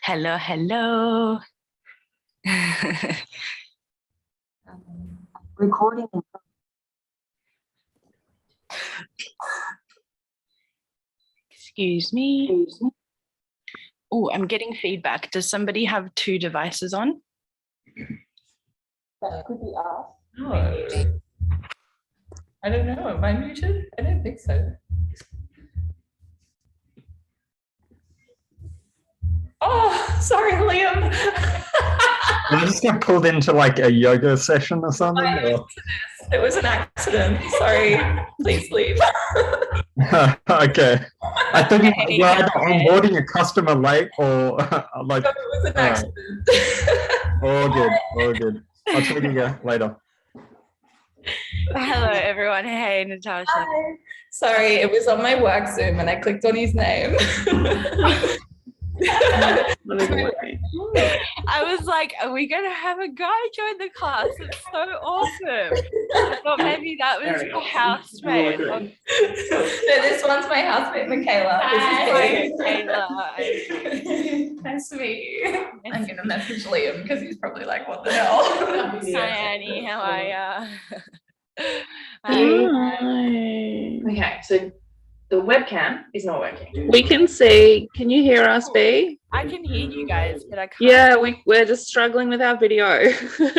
Hello, hello. Recording. Excuse me. Oh, I'm getting feedback. Does somebody have two devices on? That could be us. No. I don't know. Am I muted? I don't think so. Oh, sorry, Liam. I just got pulled into like a yoga session or something. Or... It was an accident. Sorry. Please leave. Okay. I thought you were either onboarding a customer late or like. No, it was an accident. All good. All good. I'll tell you later. Hello, everyone. Hey, Natasha. Hi. Sorry, it was on my work Zoom and I clicked on his name. I was like, are we going to have a guy join the class? It's so awesome. I thought maybe that was a housemate. No, this one's my housemate, Michaela. Hi, Michaela. Nice to meet you. I'm going to message Liam because he's probably like, what the hell? Hi, Annie. How are ya? Okay, so the webcam is not working. We can see. Can you hear us, B? I can hear you guys, but I can't. Yeah, we're just struggling with our video. We've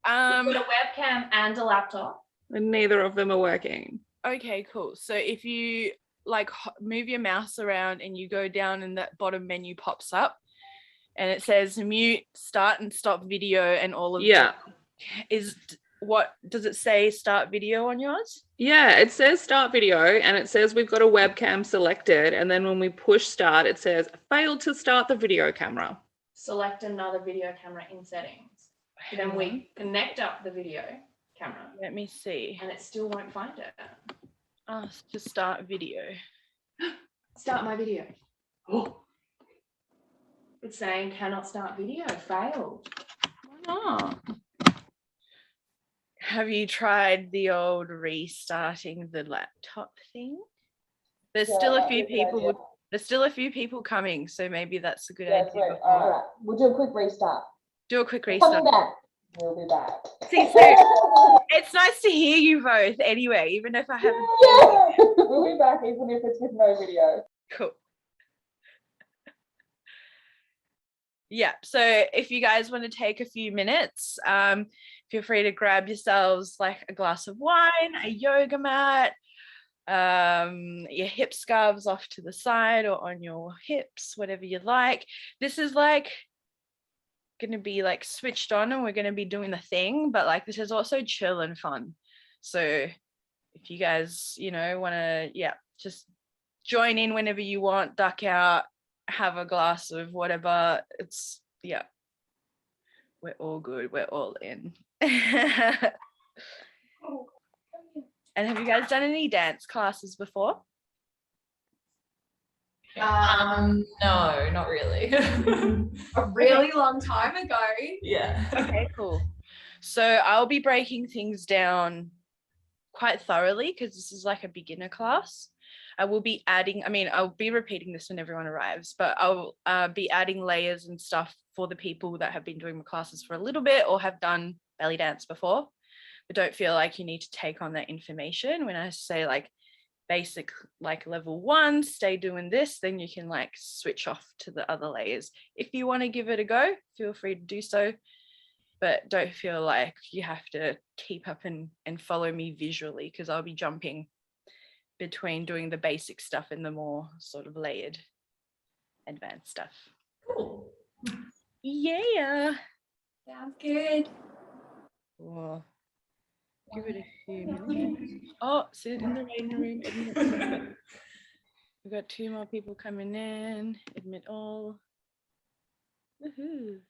got a webcam and a laptop. And neither of them are working. Okay, cool. So if you like move your mouse around and you go down and that bottom menu pops up and it says mute, start and stop video and all of Yeah. What does it say? Start video on yours? Yeah, it says start video and it says we've got a webcam selected. And then when we push start, it says failed to start the video camera. Select another video camera in settings. Then we connect up the video camera. Let me see. And it still won't find it. To start video. Start my video. Oh. It's saying cannot start video, failed. Why not? Have you tried the old restarting the laptop thing? There's still a few people. There's still a few people coming, so maybe that's a good idea. Right. All right. We'll do a quick restart. Do a quick restart. Coming back. We'll be back. See, so it's nice to hear you both anyway, even if I haven't. Yeah, we'll be back even if it's with no video. Cool. Yeah, so if you guys want to take a few minutes, feel free to grab yourselves like a glass of wine, a yoga mat, your hip scarves off to the side or on your hips, whatever you like. This is like going to be like switched on and we're going to be doing the thing, but like this is also chill and fun. So if you guys, want to, just join in whenever you want, duck out, have a glass of whatever. It's we're all good, we're all in. And have you guys done any dance classes before? No, not really. A really long time ago. Yeah. Okay, cool. So I'll be breaking things down quite thoroughly because this is like a beginner class. I will be adding, I'll be repeating this when everyone arrives, but I'll be adding layers and stuff for the people that have been doing my classes for a little bit or have done belly dance before, but don't feel like you need to take on that information. When I say like basic, like level 1, stay doing this, then you can like switch off to the other layers. If you want to give it a go, feel free to do so, but don't feel like you have to keep up and follow me visually because I'll be jumping between doing the basic stuff and the more sort of layered advanced stuff. Cool. Yeah. Sounds good. Cool. Give it a few minutes. Oh, sit in the waiting room. Admit. We've got 2 more people coming in. Admit all. Woohoo.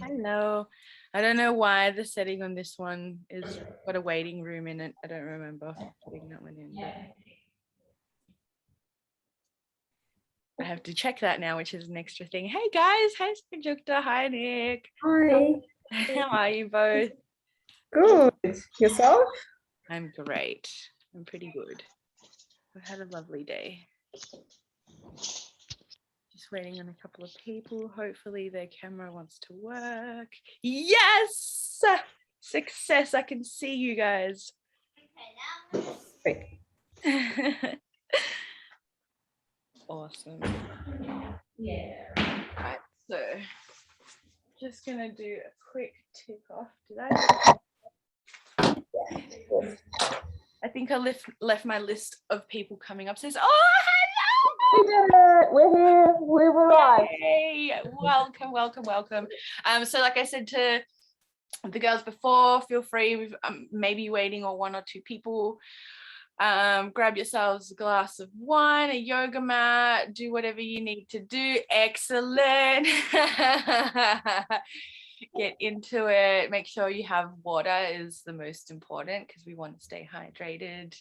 Hello. I don't know why the setting on this one is got a waiting room in it. I don't remember putting that one in. I have to check that now, which is an extra thing. Hey guys, hi Jukta, hi Nick. Hi. How are you both? Good. Yourself? I'm great. I'm pretty good. I had a lovely day. Just waiting on a couple of people. Hopefully their camera wants to work. Yes! Success. I can see you guys. Great. Awesome. Yeah. Right, so just gonna do a quick tick off. Did I? Yeah. I think I left my list of people coming up. Says, oh, We did it. We're here. We've arrived. hey, welcome, welcome, welcome. So like I said to the girls before, feel free with maybe waiting on 1 or 2 people. Grab yourselves a glass of wine, a yoga mat, do whatever you need to do. Excellent. Get into it. Make sure you have water is the most important because we want to stay hydrated.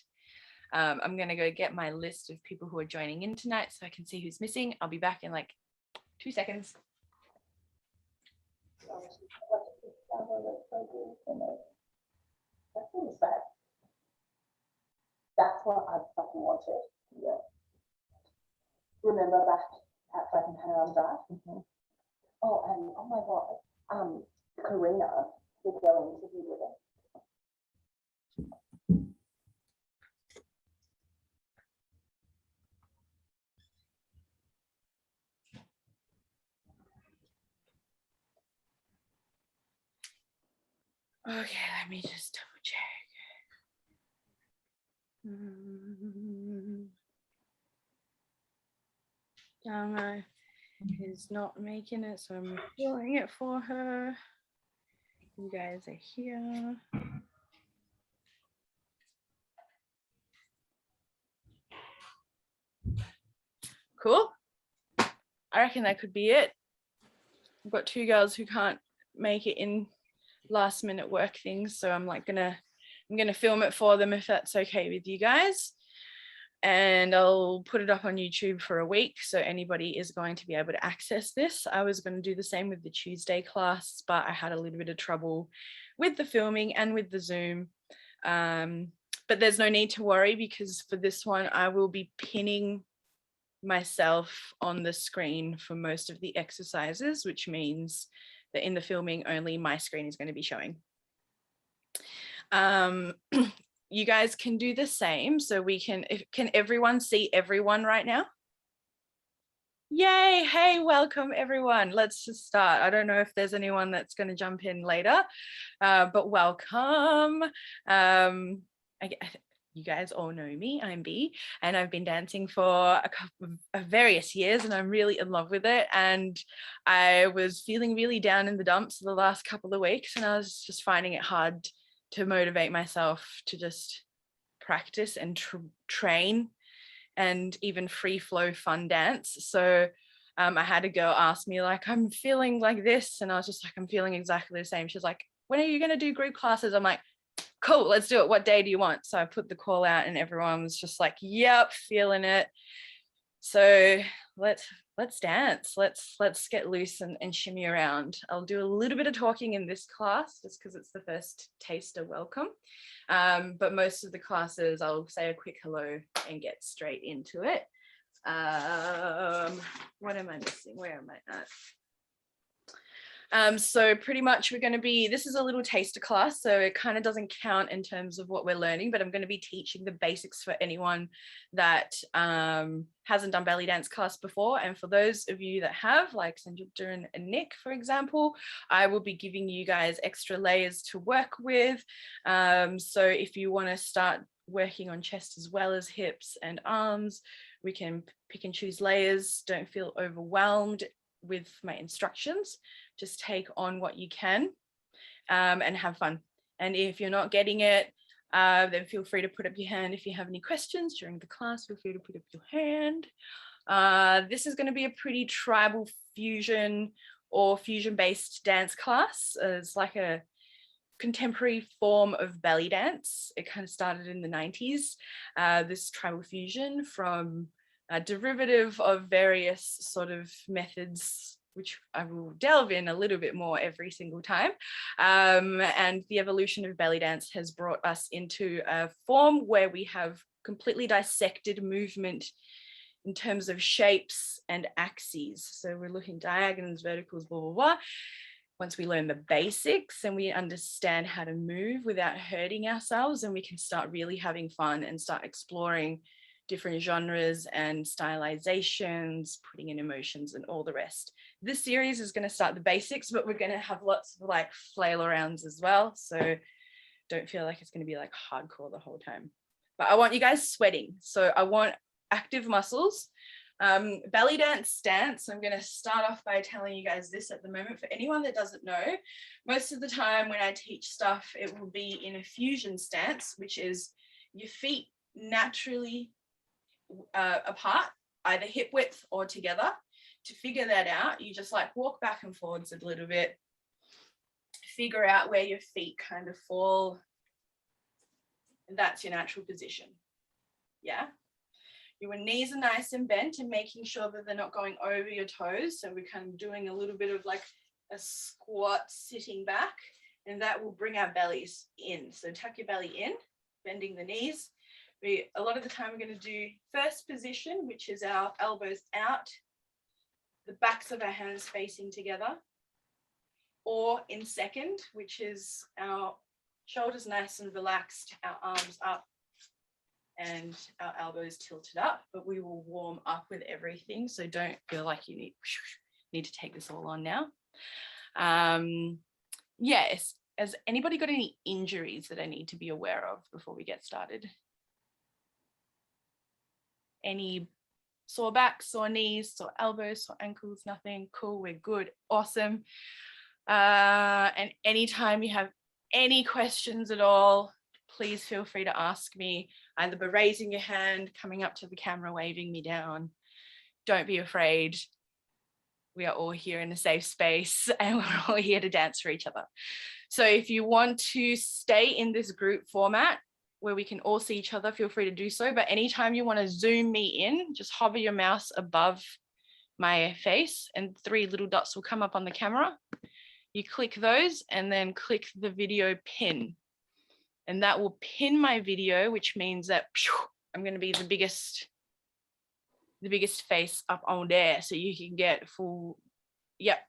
I'm going to go get my list of people who are joining in tonight so I can see who's missing. I'll be back in like 2 seconds. That's what I fucking wanted. Yeah. Remember back at fucking Panorama Drive? Oh, and oh my god, Karina did go interview with her. Okay, let me just double check. Dama is not making it, so I'm filling it for her. You guys are here. Cool. I reckon that could be it. I've got 2 girls who can't make it in last minute work things, so I'm gonna film it for them if that's okay with you guys, and I'll put it up on YouTube for a week so anybody is going to be able to access this. I was going to do the same with the Tuesday class, but I had a little bit of trouble with the filming and with the Zoom, but there's no need to worry because for this one I will be pinning myself on the screen for most of the exercises, which means that in the filming only my screen is going to be showing. You guys can do the same, so we can everyone see everyone right now? Yay, hey, welcome everyone. Let's just start. I don't know if there's anyone that's going to jump in later, but welcome. You guys all know me, I'm B, and I've been dancing for a couple of various years and I'm really in love with it. And I was feeling really down in the dumps the last couple of weeks and I was just finding it hard to motivate myself to just practice and train and even free flow fun dance. So I had a girl ask me like, I'm feeling like this. And I was just like, I'm feeling exactly the same. She's like, when are you going to do group classes? I'm like, cool, let's do it. What day do you want? So I put the call out and everyone was just like, yep, feeling it. So let's dance. Let's get loose and shimmy around. I'll do a little bit of talking in this class just because it's the first taster welcome. But most of the classes I'll say a quick hello and get straight into it. What am I missing? Where am I at? So pretty much we're going to be, this is a little taster class, so it kind of doesn't count in terms of what we're learning, but I'm going to be teaching the basics for anyone that hasn't done belly dance class before. And for those of you that have, like Sanjupta and Nick, for example, I will be giving you guys extra layers to work with. So if you want to start working on chest as well as hips and arms, we can pick and choose layers. Don't feel overwhelmed with my instructions. Just take on what you can and have fun. And if you're not getting it, then feel free to put up your hand. If you have any questions during the class, feel free to put up your hand. This is going to be a pretty tribal fusion or fusion-based dance class. It's like a contemporary form of belly dance. It kind of started in the 90s. This tribal fusion from a derivative of various sort of methods which I will delve in a little bit more every single time. And the evolution of belly dance has brought us into a form where we have completely dissected movement in terms of shapes and axes. So we're looking diagonals, verticals, blah, blah, blah. Once we learn the basics and we understand how to move without hurting ourselves, and we can start really having fun and start exploring different genres and stylizations, putting in emotions and all the rest. This series is going to start the basics, but we're going to have lots of like flail arounds as well. So don't feel like it's going to be like hardcore the whole time. But I want you guys sweating. So I want active muscles. Belly dance stance. I'm going to start off by telling you guys this at the moment. For anyone that doesn't know, most of the time when I teach stuff, it will be in a fusion stance, which is your feet naturally apart, either hip width or together. To figure that out, you just like walk back and forwards a little bit, figure out where your feet kind of fall, and that's your natural position. Yeah. Your knees are nice and bent and making sure that they're not going over your toes. So we're kind of doing a little bit of like a squat sitting back, and that will bring our bellies in. So tuck your belly in, bending the knees. A lot of the time we're going to do first position, which is our elbows out, the backs of our hands facing together, or in second, which is our shoulders nice and relaxed, our arms up, and our elbows tilted up, but we will warm up with everything. So don't feel like you need to take this all on now. Yes, has anybody got any injuries that I need to be aware of before we get started? Any sore backs, sore knees, sore elbows, sore ankles? Nothing? Cool, we're good, awesome. And anytime you have any questions at all, please feel free to ask me, either by raising your hand, coming up to the camera, waving me down. Don't be afraid. We are all here in a safe space and we're all here to dance for each other. So if you want to stay in this group format where we can all see each other, feel free to do so. But anytime you want to zoom me in, just hover your mouse above my face and 3 little dots will come up on the camera. You click those and then click the video pin. And that will pin my video, which means that I'm going to be the biggest face up on there, so you can get full, yep,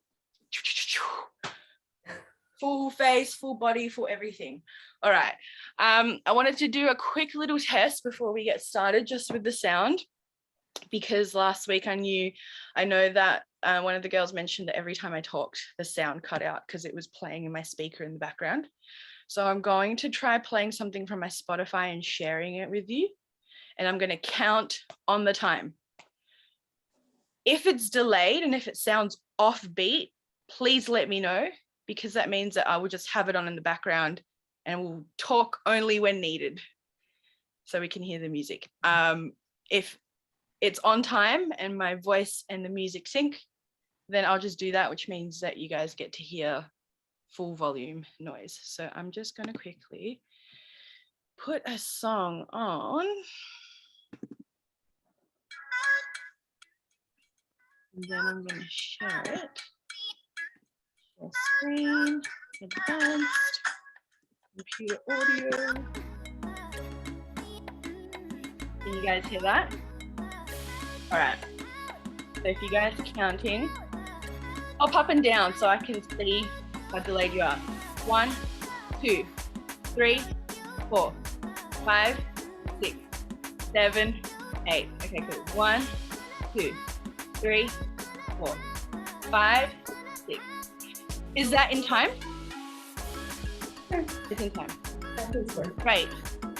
full face, full body, full everything. All right. I wanted to do a quick little test before we get started, just with the sound, because last week I know that one of the girls mentioned that every time I talked, the sound cut out because it was playing in my speaker in the background. So I'm going to try playing something from my Spotify and sharing it with you. And I'm going to count on the time. If it's delayed and if it sounds offbeat, please let me know, because that means that I will just have it on in the background and we'll talk only when needed so we can hear the music. If it's on time and my voice and the music sync, then I'll just do that, which means that you guys get to hear full volume noise. So I'm just going to quickly put a song on. And then I'm going to share it. Share screen, advanced, computer audio. Can you guys hear that? All right. So if you guys are counting, hop up and down so I can see how delayed you are. 1, 2, 3, 4, 5, 6, 7, 8. Okay, cool. 1, 2, 3, 4, 5, 6. Is that in time? It's in time. Great.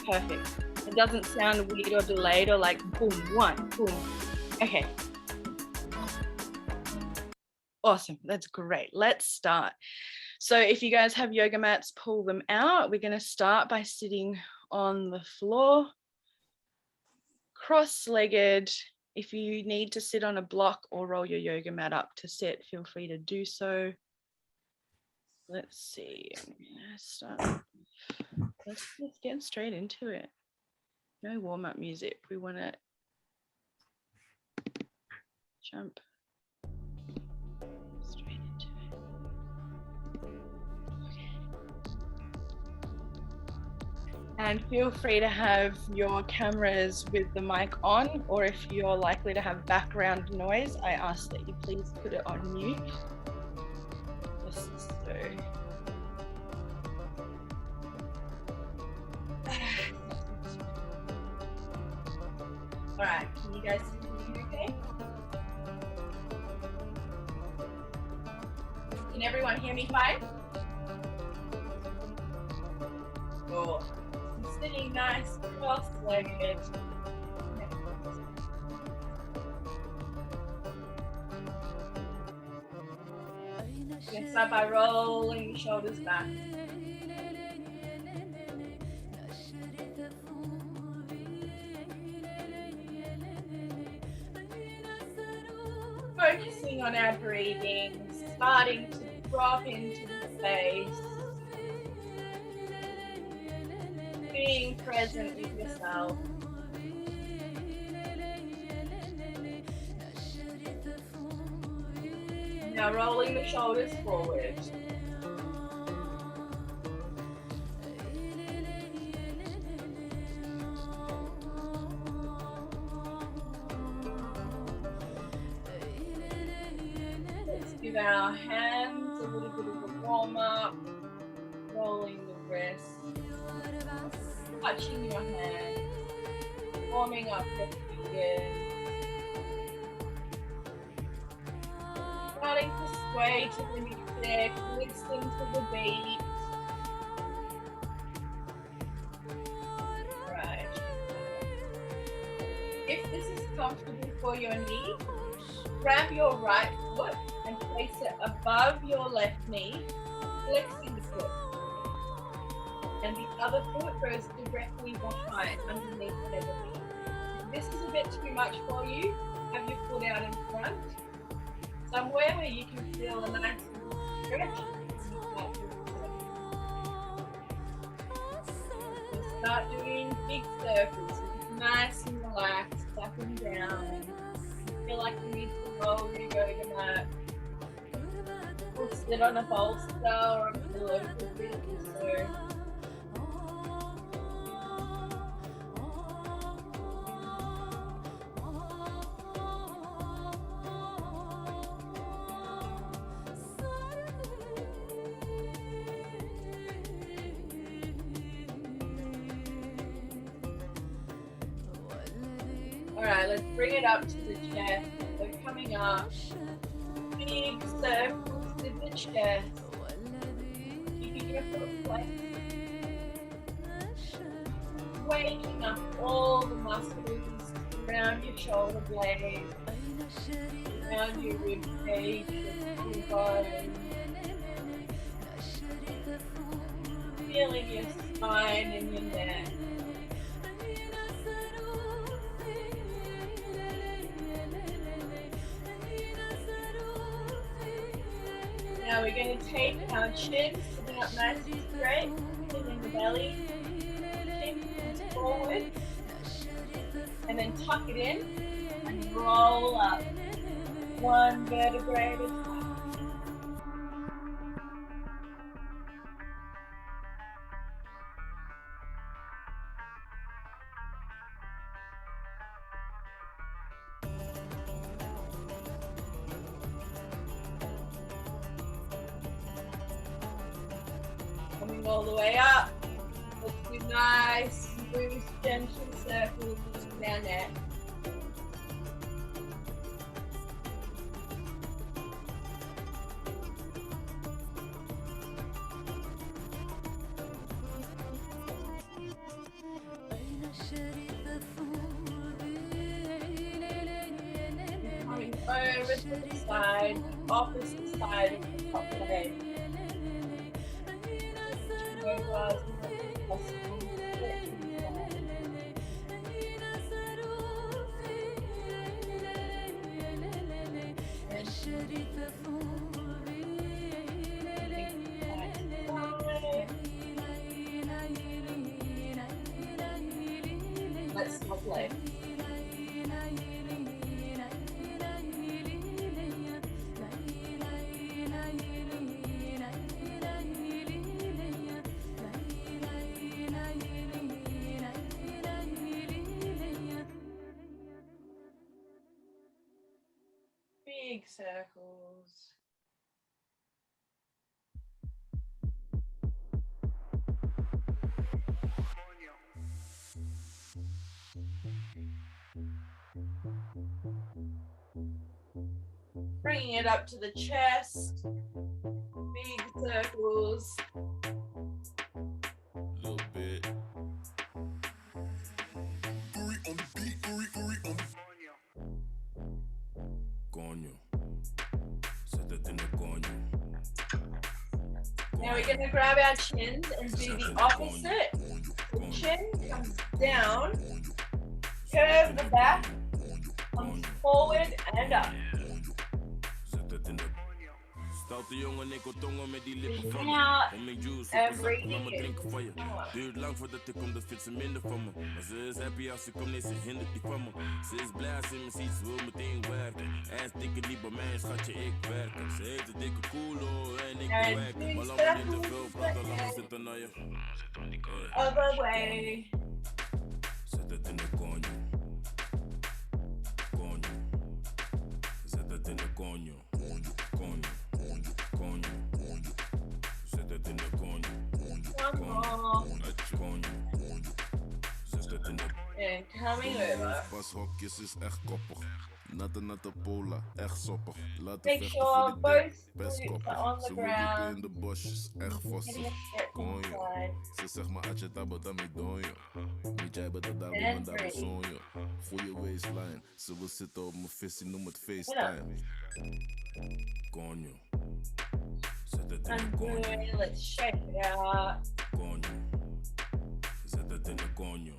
Perfect. It doesn't sound weird or delayed or like boom, 1, boom. Okay. Awesome. That's great. Let's start. So if you guys have yoga mats, pull them out. We're going to start by sitting on the floor, cross-legged. If you need to sit on a block or roll your yoga mat up to sit, feel free to do so. Let's see. I'm going to start. Let's just get straight into it. No warm-up music. We want to jump And feel free to have your cameras with the mic on, or if you're likely to have background noise, I ask that you please put it on mute. Just so. All right, can you guys hear me okay? Can everyone hear me fine? Cool. I'm sitting nice, cross-legged. You can start by rolling the shoulders back. Focusing on our breathing, starting to drop into the space. Being present with yourself. Now rolling the shoulders forward. Let's give our hands a little bit of a warm up. Rolling the wrists. Touching your hands. Warming up your fingers. Starting to sway to the music, listen to the beat. Right. If this is comfortable for your knee, grab your right foot and place it above your left knee, flexing the foot. And the other foot goes directly behind, underneath whatever knee. If this is a bit too much for you, have your foot out in front. Somewhere where you can feel a nice stretch. And start doing big circles. Nice and relaxed, up and down. You feel like you need to roll your yoga mat. Or sit on a bolster or a pillow for a bit or so. Alright, let's bring it up to the chest. So coming up, big circles to the chest. Keeping your foot flexed. Waking up all the muscles around your shoulder blades, around your rib cage, your body. Feeling your spine and your neck. Now we're going to take our chin, sitting up nice and straight, in the belly, chin comes forward, and then tuck it in and roll up, one vertebrae at a time. Coming all the way up. Let's do nice, loose, gentle circles down there. Coming over to the side, opposite side of the top of the head. Let's play. bringing it up to the chest. Big circles. Little bit. Coño. Sétate en el coño. Now we're going to grab our chins and do the opposite. The chin comes down, curve the back, comes forward and up. Stoute jongen, ik wil tongen met die lippen Breathing van me. out Om mijn juice, and op breathing laat me in. drinken van je. Duurt lang voordat ik kom, dat vindt ze minder van me. Maar ze is happy als ze komt, nee, ze hindert die van me. Ze is blij als ze me ziet, ze wil meteen werken. En stikken niet bij mij, schatje, ik werk. Ze heeft een dikke koelo en ik ben werken. Maar laat me niet te veel praten, laat me zitten naar je. Other way. Zet het in de coño. Coño. Zet het in de coño. Coño. Coño. Zet het in de coño. One more. Coño. Zet het in de And coming over. Pashokjes is echt koppig. Natte pola, echt soppig. Laten Make vechten sure voor die both dek, best glutes koppig. are on the Ze wil diepen ground. in de bosjes, echt Getting vossig. a step Konjo, inside. ze zegt maar atje tabo dami donjo. Niet jij bent er daar, And maar daar three. bezonjo. Goeie waistline, ze wil zitten op mijn visie, noem het FaceTime. Konjo, zet het in de And konjo. good. Let's shake it out. Konjo, zet het in de konjo.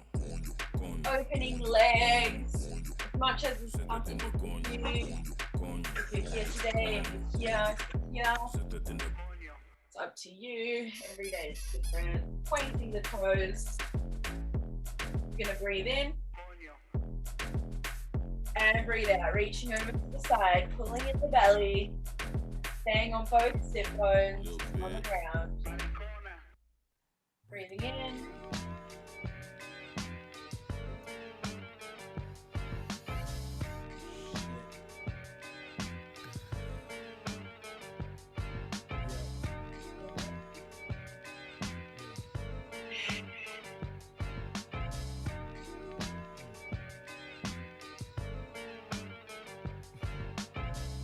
Konjo, Opening legs. As much as it's zet het in de comfortable for konjo. you. Konjo, If you're here today, if you're here, zet het in de it's up to you. Every day is different. Pointing the toes. You're gonna breathe in. And breathe out, reaching over to the side, pulling in the belly, staying on both sit bones on the ground. Breathing in.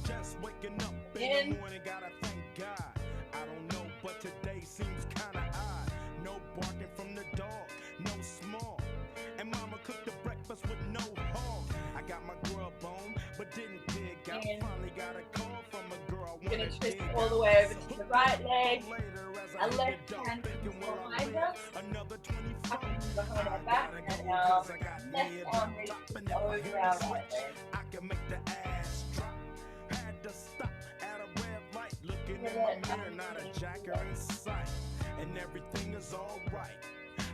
Just waking up in In. the morning, gotta thank God. I don't know, but today seems kinda odd. No barking from the dog, no small. And mama cooked the breakfast with no hog. I got my grub on, but didn't dig out. In. Finally got a call from a girl. You're gonna wanna twist dig all the out. way over to the right leg. Later as I Our hit left the dope, hand thinking, will I behind live us. another 25? Up and behind our I back, gotta and go our 'cause I got left lead arm reaches dropping. If I over hit our the right switch, leg. I can make the ass drop. Had to stop at a red light, looking in Good. my mirror, not a jacker in sight, and everything is alright.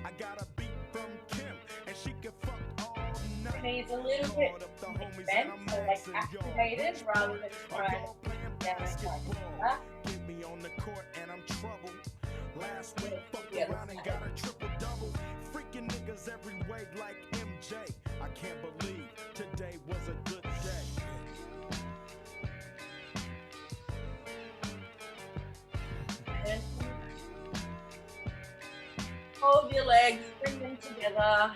I got a beat from Kim, and she can fuck all night. Knees a little bit Called up the homies bent, and I'm so like asking y'all, activated rather than are trying y'all playing down and basketball? back. Get me on the court and I'm troubled. Last week, fucked Yeah, around and got a triple double. Freaking niggas every way like MJ. I can't believe today was a good day. And hold your legs, bring them together.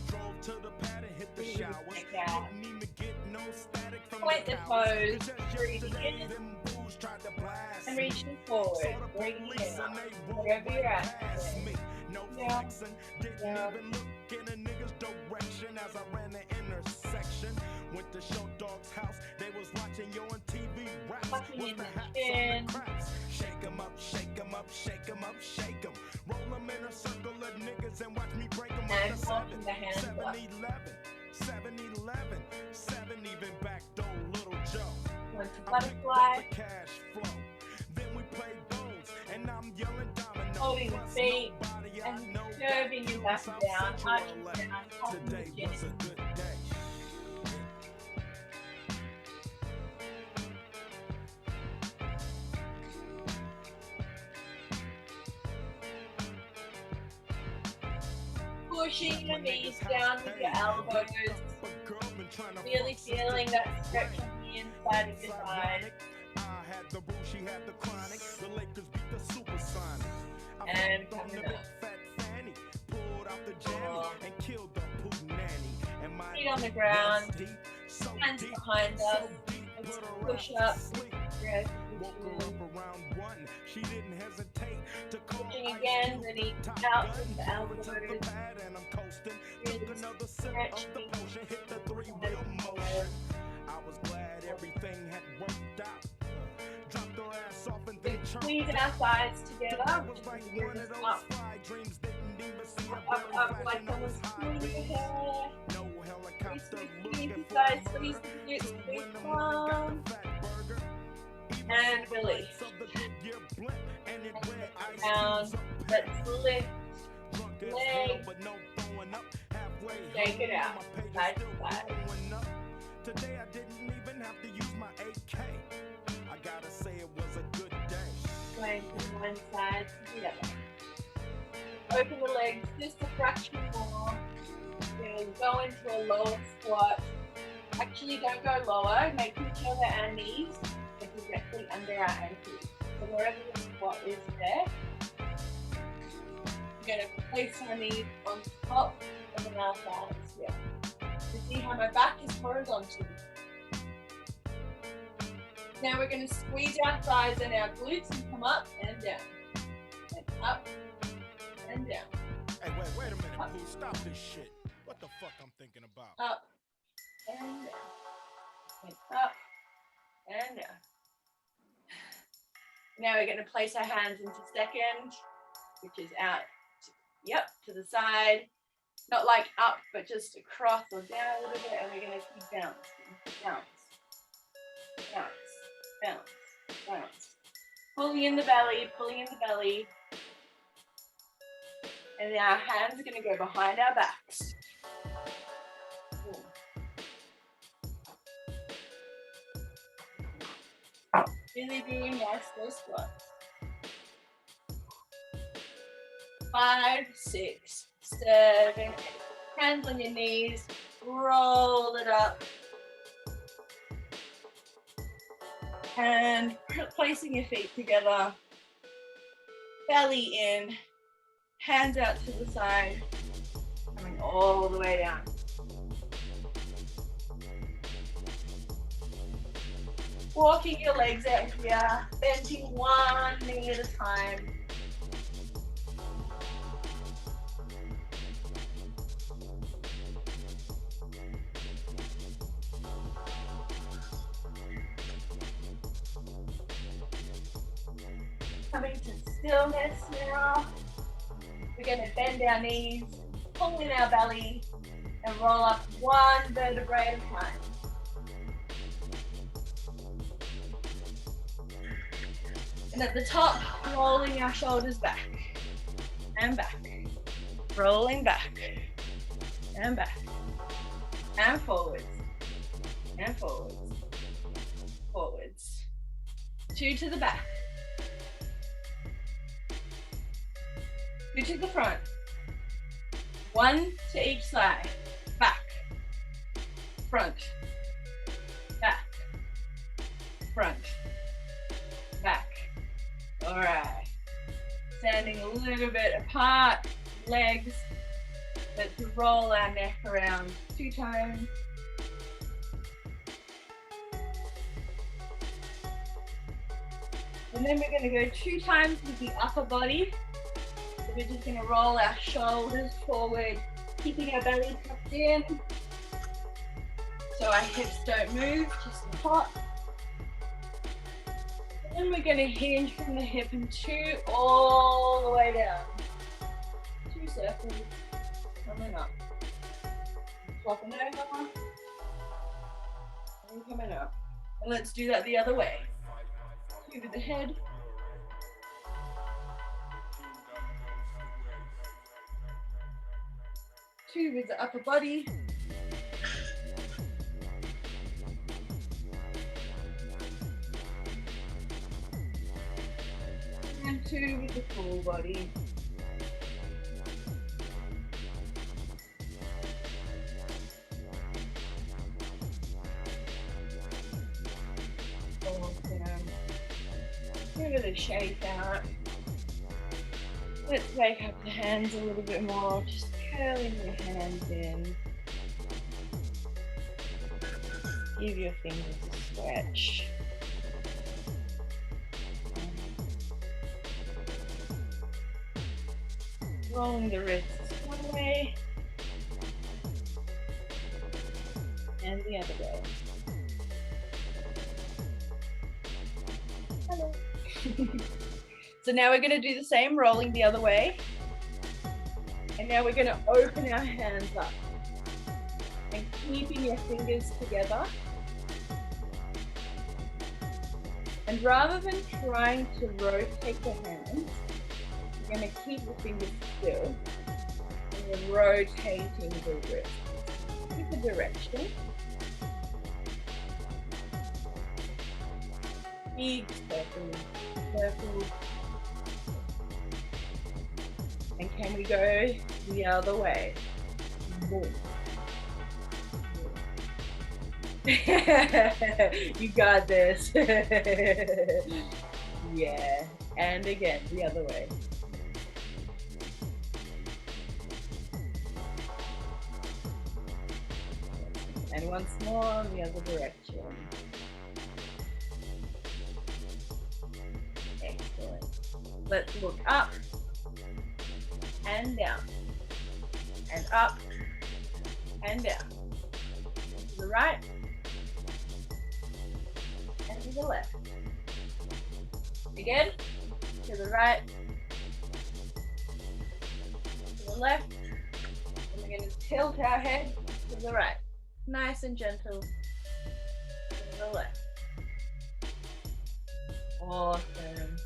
Drove to the pad and hit the Breathe showers. like that. Didn't even get no static from Point the towers. toes, Just breathing yesterday, in. them bulls tried to blast And me. reaching forward, Saw the breathing police in. and they rolled Wherever you're right at. past me. No Yeah. flexing, didn't Yeah. even look in a nigga's direction as I ran the intersection. Went to Show Dog's house, they was watching yo on TV raps. Tucking What's in the the hats chin. on the craps? Shake 'em up, shake 'em up, shake 'em up, shake 'em. Roll 'em in a circle of niggas and watch me break 'em And up to walking the hands up. 7-Eleven, 7-Eleven, 7 even back door, Little Joe. Once a I picked up butterfly, the cash flow. Then we played bones, and I'm yelling dominoes. holding the Plus feet nobody I and know curving got your back South down, Central arching LA. down, popping the Today chin. was a good day. Pushing your knees down with your elbows. Really feeling that stretch on the inside of your thigh. I had the rule, she had the chronic. The Lakers beat the Supersonics. I And fucked on coming the up. big fat fanny, pulled out the jammy and killed the poop nanny. And my Feet on the dick ground, was deep, so hands deep, behind so us. deep, We're put her push out up. to sleep. Breath, Woke her up around 1. She didn't hesitate to call pushing ice again, cube ready, the top out gun. with the Threw it to the elbows. pad and I'm coasting. Really Took another sip of the stretching. potion, hit the 3-wheel motion. I was glad everything had worked out. Dropped her ass off and then Squeeze chirped our out. thighs Today together. was like Which one is of those up, fly dreams. Didn't even see a up, berry up, like flashing. I was someone's high pulling your dreams. hair. No helicopter Squeeze looking the for thighs, a squeeze murder. the glutes, 2 squeeze in the the morning, got arm. the fat burger. Even And saw the release. lights of the Goodyear blimp, and it read ice Down. cubes up Let's lift. drunk as leg. hell, but no throwing up. Halfway Shake it home, out. my page is Side to still side. blowing up. Today I didn't even have to use my AK. I gotta say it was a good day. Going from one side to the other. Open the legs just a fraction more. Then go into a lower squat. Actually, don't go lower. Making sure that our knees are directly under our ankles. So wherever the squat is there, we're going to place our knees on top of our thighs here. You see how my back is horizontal. Now we're going to squeeze our thighs and our glutes and come up and down. And up and down. Hey, wait a minute, Pooh. Stop this shit. What the fuck I'm thinking about? Up and down. And up and down. Now we're going to place our hands into second, which is out, to the side. Not like up, but just across or down a little bit, and we're going to keep bouncing. Bounce. Bounce. Bounce. Bounce. Pulling in the belly, pulling in the belly. And then our hands are going to go behind our backs. Really doing nice slow squats. 5, 6, 7, 8. Hands on your knees. Roll it up. And placing your feet together. Belly in. Hands out to the side. Coming all the way down. Walking your legs out here, bending one knee at a time. Coming to stillness now. We're going to bend our knees, pull in our belly, and roll up one vertebrae at a time. And at the top, rolling our shoulders back and back, rolling back and back, and forwards, and forwards, forwards. 2 to the back, 2 to the front, 1 to each side, back, front, back, front, back. All right, standing a little bit apart, legs, but to roll our neck around 2 times. And then we're going to go 2 times with the upper body. So we're just going to roll our shoulders forward, keeping our belly tucked in. So our hips don't move, just the top. And we're going to hinge from the hip and 2 all the way down. 2 circles, coming up. Flopping over, and coming up. And let's do that the other way. 2 with the head. 2 with the upper body. And 2 with the full body. Awesome. Give it a shake out. Let's wake up the hands a little bit more. Just curling your hands in. Give your fingers a stretch. Rolling the wrists one way and the other way. Hello. So now we're going to do the same, rolling the other way. And now we're going to open our hands up and keeping your fingers together. And rather than trying to rotate the hands, you're going to keep the fingers still and you're rotating the wrist. Keep the direction. Big circle. And can we go the other way? Boom. You got this. Yeah. And again, the other way. And once more, the other direction. Excellent. Let's look up and down, and up and down. To the right and to the left. Again, to the right, to the left, and we're going to tilt our head to the right. Nice and gentle to the left. Awesome.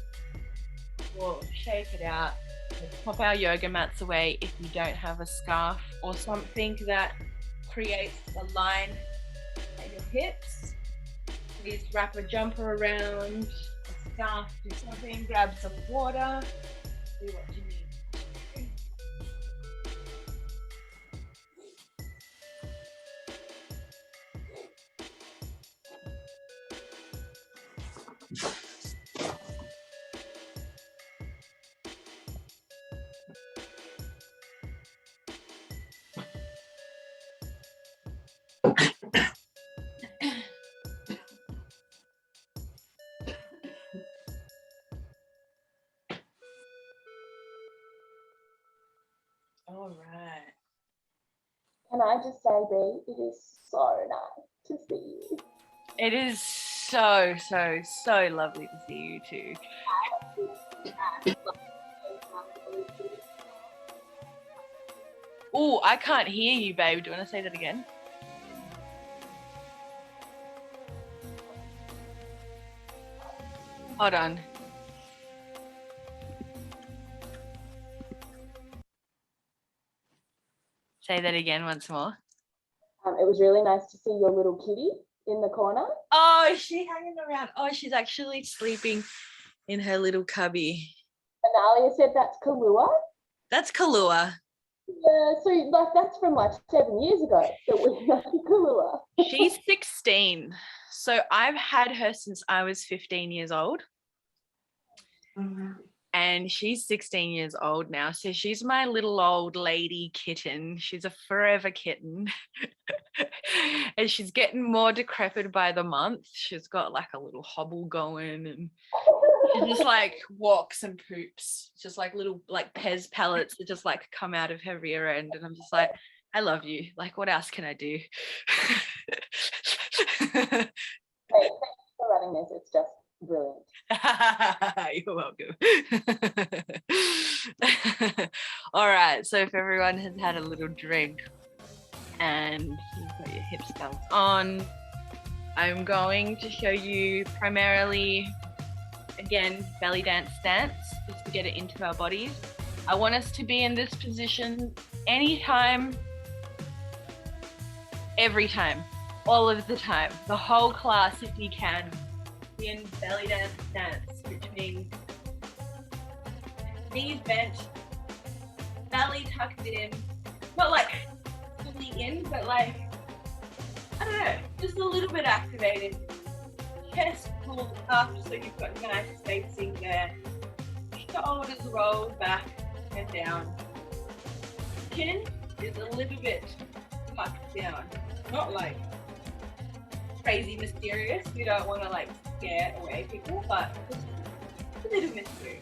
We'll shake it out. Let's pop our yoga mats away if you don't have a scarf or something that creates a line at your hips. Please wrap a jumper around, a scarf, do something, grab some water, do what you need. All right. Can I just say, B, it is so nice to see you. It is so, so, so lovely to see you too. Oh, I can't hear you, babe. Do you want to say that again? Hold on. Say that again once more. It was really nice to see your little kitty in the corner. Oh, is she hanging around? Oh, she's actually sleeping in her little cubby. And Alia said that's Kahlua. That's Kahlua. Yeah, so like that's from like 7 years ago that we got Kahlua. She's 16. So I've had her since I was 15 years old. And she's 16 years old now. So she's my little old lady kitten. She's a forever kitten. And she's getting more decrepit by the month. She's got like a little hobble going and she just like walks and poops. Just like little like Pez pellets that just like come out of her rear end. And I'm just like, I love you. Like, what else can I do? Hey, thank you for running this. It's just brilliant. You're welcome. All right, so if everyone has had a little drink and you've got your hip belts on, I'm going to show you primarily, again, belly dance stance, just to get it into our bodies. I want us to be in this position anytime, every time, all of the time, the whole class if you can. In belly dance stance, which means knees bent, belly tucked in, not like fully in, but like, I don't know, just a little bit activated. Chest pulled up so you've got nice spacing there. Shoulders rolled back and down. Chin is a little bit tucked down, not like crazy mysterious. We don't want to like scare away people, but just a bit of mystery.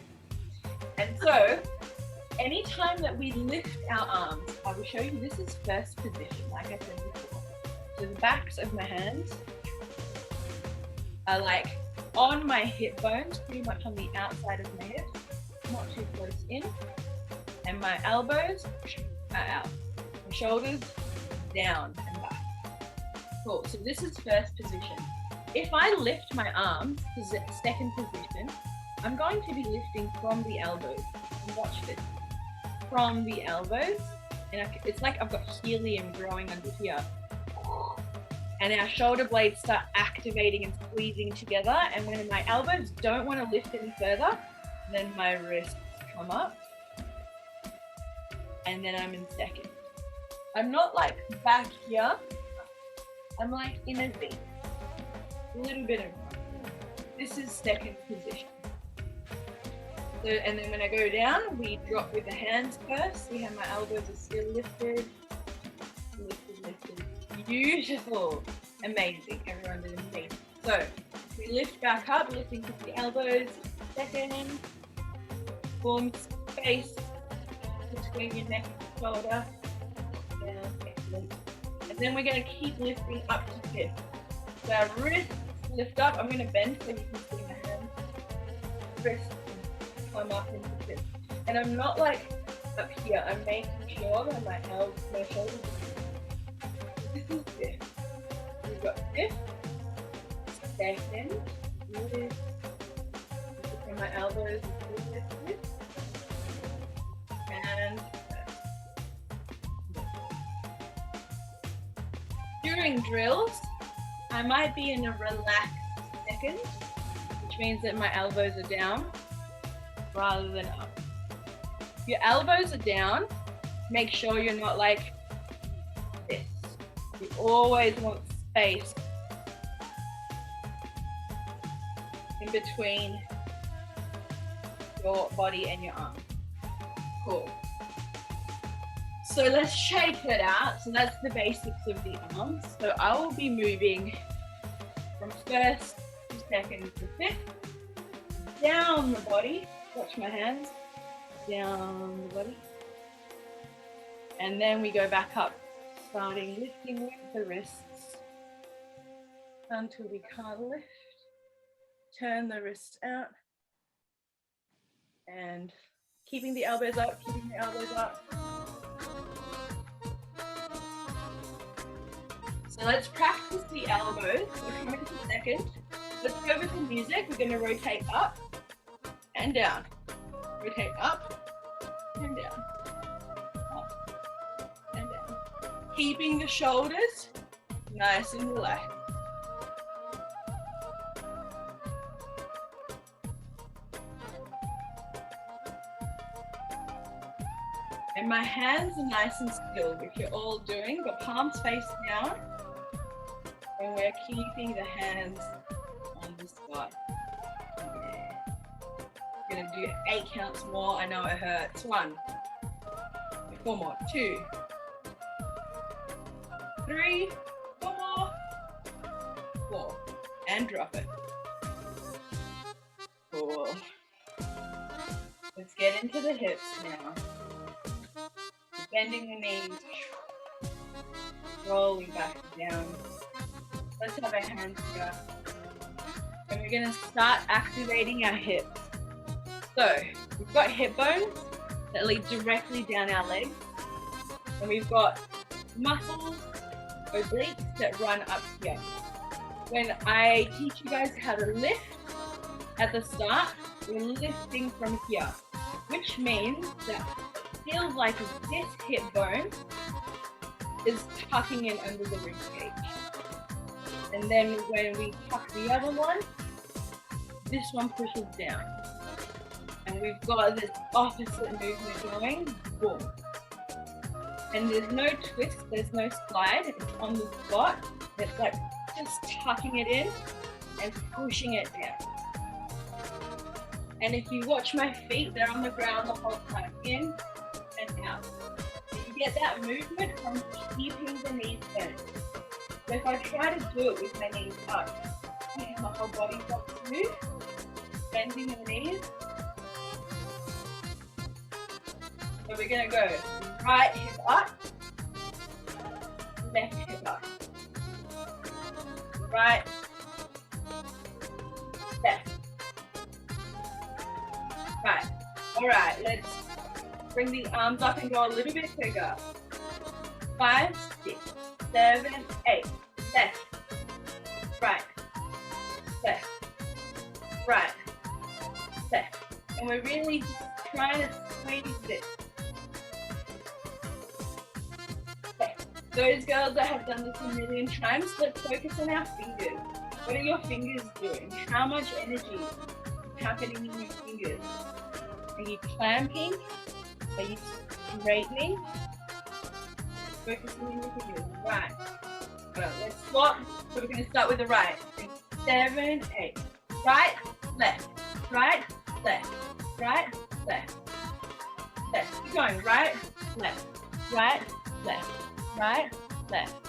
And so, anytime that we lift our arms, I will show you this is first position, like I said before. So the backs of my hands are like on my hip bones, pretty much on the outside of my hips, not too close in. And my elbows are out. My shoulders down and back. Cool, so this is first position. If I lift my arms to second position, I'm going to be lifting from the elbows. And watch this. From the elbows. And it's like I've got helium growing under here. And our shoulder blades start activating and squeezing together. And when my elbows don't want to lift any further, then my wrists come up. And then I'm in second. I'm not like back here. I'm like in a V. A little bit of room. This is second position. So, and then when I go down, we drop with the hands first. See how my elbows are still lifted. Lifted, lifted. Beautiful. Amazing. Everyone did amazing. So we lift back up, lifting with the elbows. Second. Form space between your neck and shoulder. Down. Excellent. And then we're going to keep lifting up to fifth. So our wrists lift up. I'm going to bend so you can see my hands. Wrists come up into fifth. And I'm not like up here. I'm making sure that my shoulders are. This is fifth. We've got fifth, second, lift, and my elbows are lifted, and during drills, I might be in a relaxed second, which means that my elbows are down rather than up. If your elbows are down, make sure you're not like this. You always want space in between your body and your arm. Cool. So let's shape it out. So that's the basics of the arms. So I will be moving from first to second to fifth, down the body. Watch my hands. Down the body. And then we go back up, starting lifting with the wrists until we can't lift. Turn the wrists out. And keeping the elbows up, keeping the elbows up. So let's practice the elbows. We're coming to second. Let's go with the music. We're going to rotate up and down. Rotate up and down. Up and down. Keeping the shoulders nice and relaxed. And my hands are nice and still, which you're all doing, but palms face down. And we're keeping the hands on the spot. Yeah. We're gonna do 8 counts more. I know it hurts. 1, 4 more, 2, 3, 4 more, 4, and drop it. Cool. Let's get into the hips now. Bending the knees, rolling back down. Let's have our hands here. And we're gonna start activating our hips. So, we've got hip bones that lead directly down our legs. And we've got muscles, obliques, that run up here. When I teach you guys how to lift, at the start, we're lifting from here, which means that feels like this hip bone is tucking in under the rib cage. And then when we tuck the other one, this one pushes down. And we've got this opposite movement going, boom. And there's no twist, there's no slide, it's on the spot. It's like just tucking it in and pushing it down. And if you watch my feet, they're on the ground the whole time, in and out. You get that movement from keeping the knees bent. So if I try to do it with my knees up, my whole body's not smooth, bending the knees. So we're gonna go right hip up, left hip up, right, left, right. All right, let's bring the arms up and go a little bit quicker. 5, 6, 7, 8. Left, right, left, right, left. And we're really just trying to squeeze this. Okay. Those girls that have done this a million times, let's focus on our fingers. What are your fingers doing? How much energy is happening in your fingers? Are you clamping? Are you straightening? Focusing on your fingers. Right. All right, let's swap. So we're going to start with the right. 7, 8. Right, left, right, left, right, left, left. Keep going. Right, left, right, left, right, left.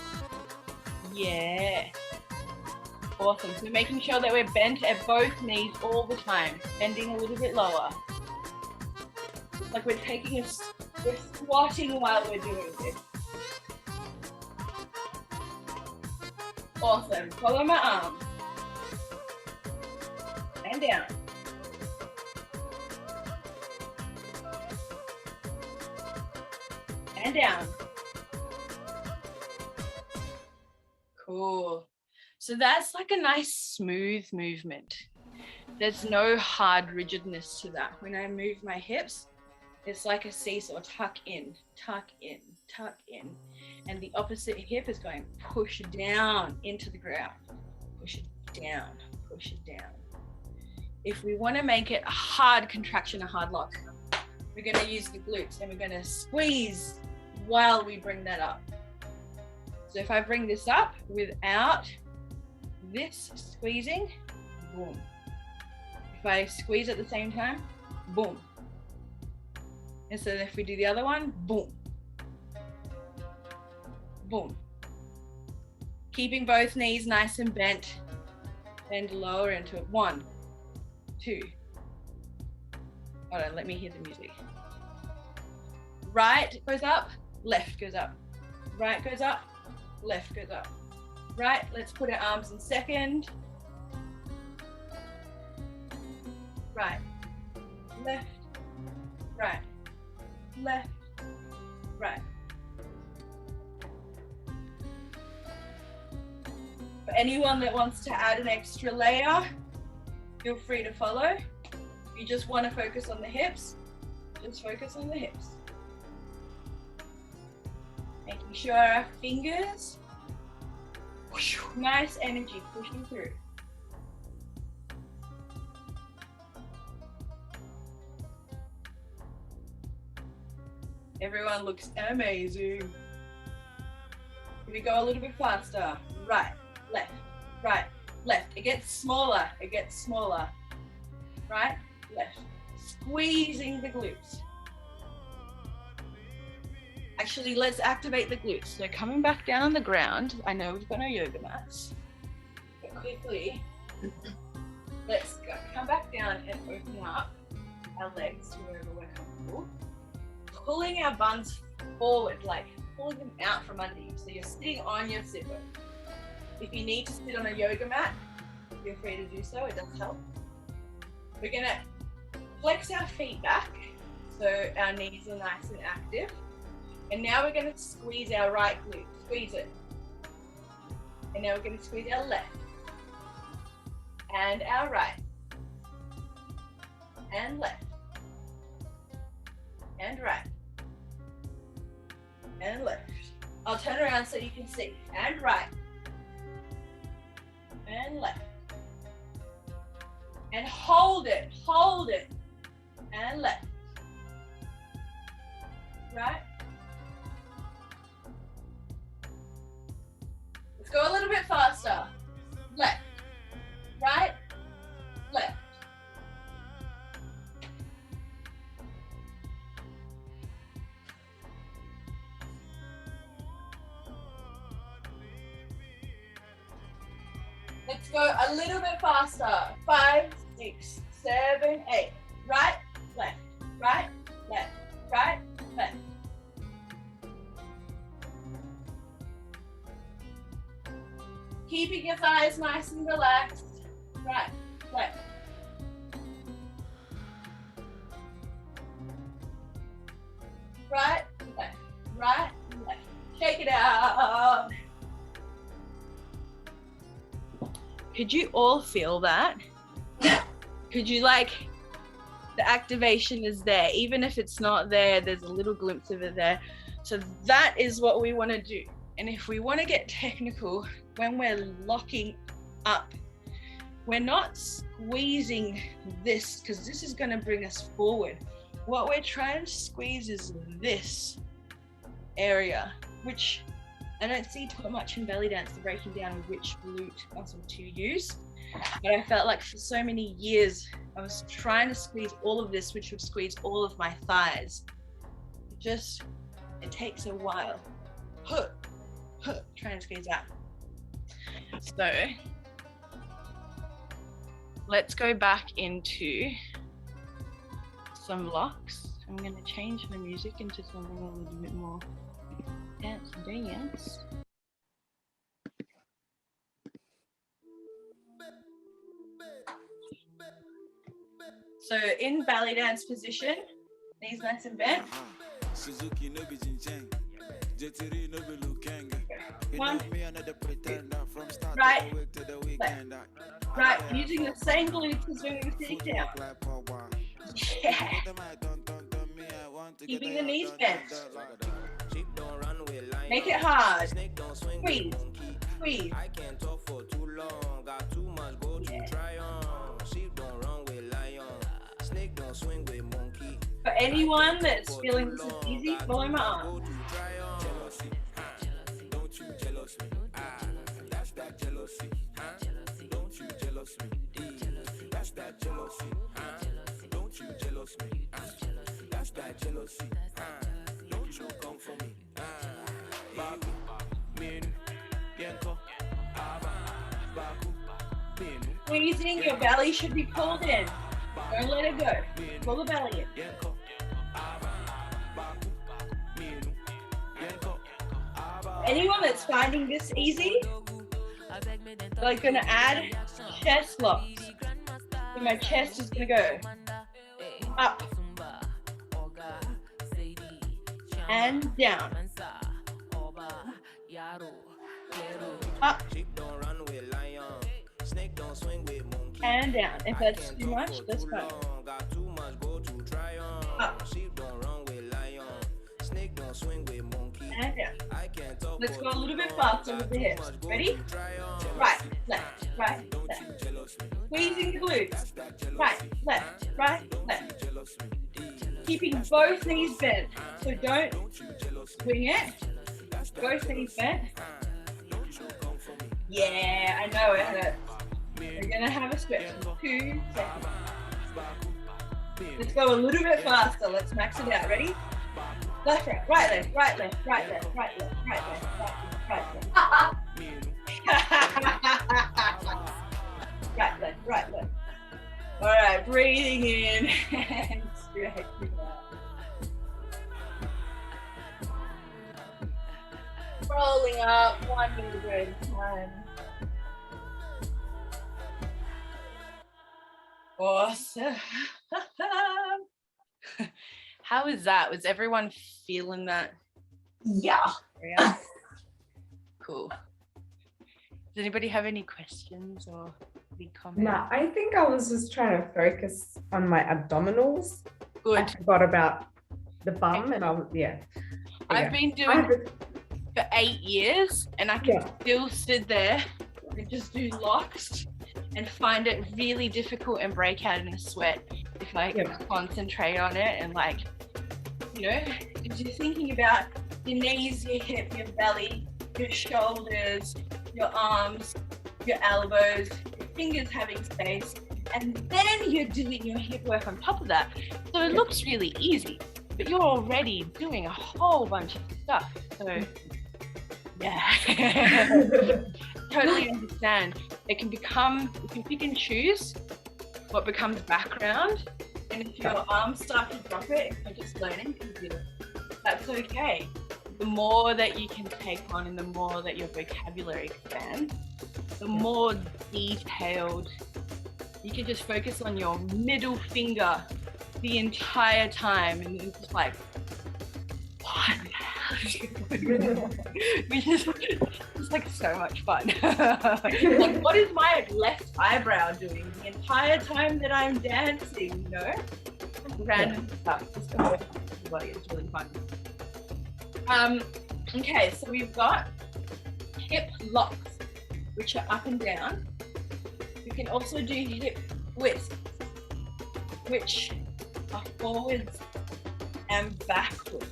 Yeah. Awesome. So we're making sure that we're bent at both knees all the time. Bending a little bit lower. It's like we're we're squatting while we're doing this. Awesome. Follow my arms. And down. And down. Cool. So that's like a nice smooth movement. There's no hard rigidness to that. When I move my hips, it's like a seesaw, tuck in, tuck in, tuck in. And the opposite hip is going push down into the ground. Push it down, push it down. If we want to make it a hard contraction, a hard lock, we're going to use the glutes and we're going to squeeze while we bring that up. So if I bring this up without this squeezing, boom. If I squeeze at the same time, boom. And so if we do the other one, boom. Boom. Keeping both knees nice and bent. Bend lower into it. 1, 2. Hold on, let me hear the music. Right goes up, left goes up. Right goes up, left goes up. Right, let's put our arms in second. Right, left, right, left, right. For anyone that wants to add an extra layer, feel free to follow. If you just want to focus on the hips, just focus on the hips. Making sure our fingers, nice energy pushing through. Everyone looks amazing. Here we go a little bit faster. Right, left, right, left. It gets smaller, it gets smaller. Right, left. Squeezing the glutes. Actually, let's activate the glutes. So coming back down on the ground, I know we've got our yoga mats, but quickly, let's go. Come back down and open up our legs to wherever we're comfortable. Pulling our buns forward, like pulling them out from under you. So you're sitting on your zipper. If you need to sit on a yoga mat, feel free to do so, it does help. We're gonna flex our feet back so our knees are nice and active. And now we're gonna squeeze our right glute, squeeze it. And now we're gonna squeeze our left. And our right. And left. And right. And left. I'll turn around so you can see. And right. And left. And hold it, and left. Right. Let's go a little bit faster. Left, right, left. Let's go a little bit faster. 5, 6, 7, 8. Right, left, right, left, right, left. Keeping your thighs nice and relaxed. Right, left. Right, left, right, left. Shake it out. Could you all feel that? Could you the activation is there, even if it's not there, there's a little glimpse of it there. So that is what we want to do. And if we want to get technical, when we're locking up, we're not squeezing this, because this is going to bring us forward. What we're trying to squeeze is this area, which I don't see too much in belly dance, the breaking down which glute muscle to use. But I felt like for so many years, I was trying to squeeze all of this, which would squeeze all of my thighs. It takes a while. Try and squeeze that. So let's go back into some locks. I'm going to change my music into something a little bit more dance. So in belly dance position, knees nice and bent. 1, 2, right, left, right, using the same glutes as when we were sitting down. Yeah. Keeping the knees bent. Make it hard. Squeeze, squeeze. For anyone that's feeling this is easy, follow my arm. Squeezing, your belly should be pulled in. Don't let it go. Pull the belly in. Anyone that's finding this easy, they're going to add chest locks. So my chest is going to go up and down. Up and down. If that's too much, that's fine. Up and down. Let's go a little bit faster with the hips. Ready? Right, left, left. Squeezing the glutes. Right, left, left. Keeping both knees bent. So don't swing it. Both knees bent. Yeah, I know it hurts. We're gonna have a stretch in 2 seconds. Let's go a little bit faster. Let's max it out. Ready? Left, right, right, left, right, left, right, left, right, left, right, left, right, left. Right, left. All right, breathing in and stretching out. Rolling up, 1 minute at a time. Awesome. How is that? Was everyone feeling that? Yeah. Cool. Does anybody have any questions or big comments? No, I think I was just trying to focus on my abdominals. Good. I forgot about the bum and I've been doing it for 8 years and I can still sit there and just do locks and find it really difficult and break out in a sweat if I concentrate on it and because you're thinking about your knees, your hip, your belly, your shoulders, your arms, your elbows, your fingers having space, and then you're doing your hip work on top of that. So it looks really easy, but you're already doing a whole bunch of stuff. So yeah. totally understand. It can become, you can pick and choose what becomes background. And if your arms start to drop it, if you're just learning to do it, that's okay. The more that you can take on and the more that your vocabulary expands, the more detailed you can just focus on your middle finger the entire time, and it's just like, what the hell is going on? Which is just like so much fun. Like, what is my left eyebrow doing the entire time that I'm dancing, you know? Random stuff. Just go with everybody. It's really fun. Okay, so we've got hip locks, which are up and down. We can also do hip twists, which are forwards and backwards.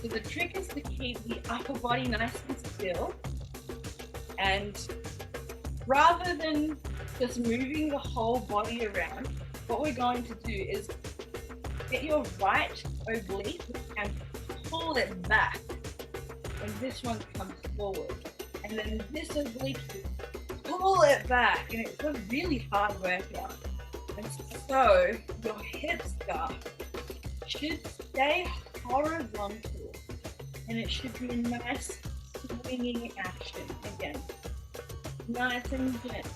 So the trick is to keep the upper body nice and still, and rather than just moving the whole body around, what we're going to do is get your right oblique and pull it back when this one comes forward, and then this oblique, pull it back, and it's a really hard workout. And so your hip scarf should stay horizontal, and it should be a nice swinging action again, nice and gentle.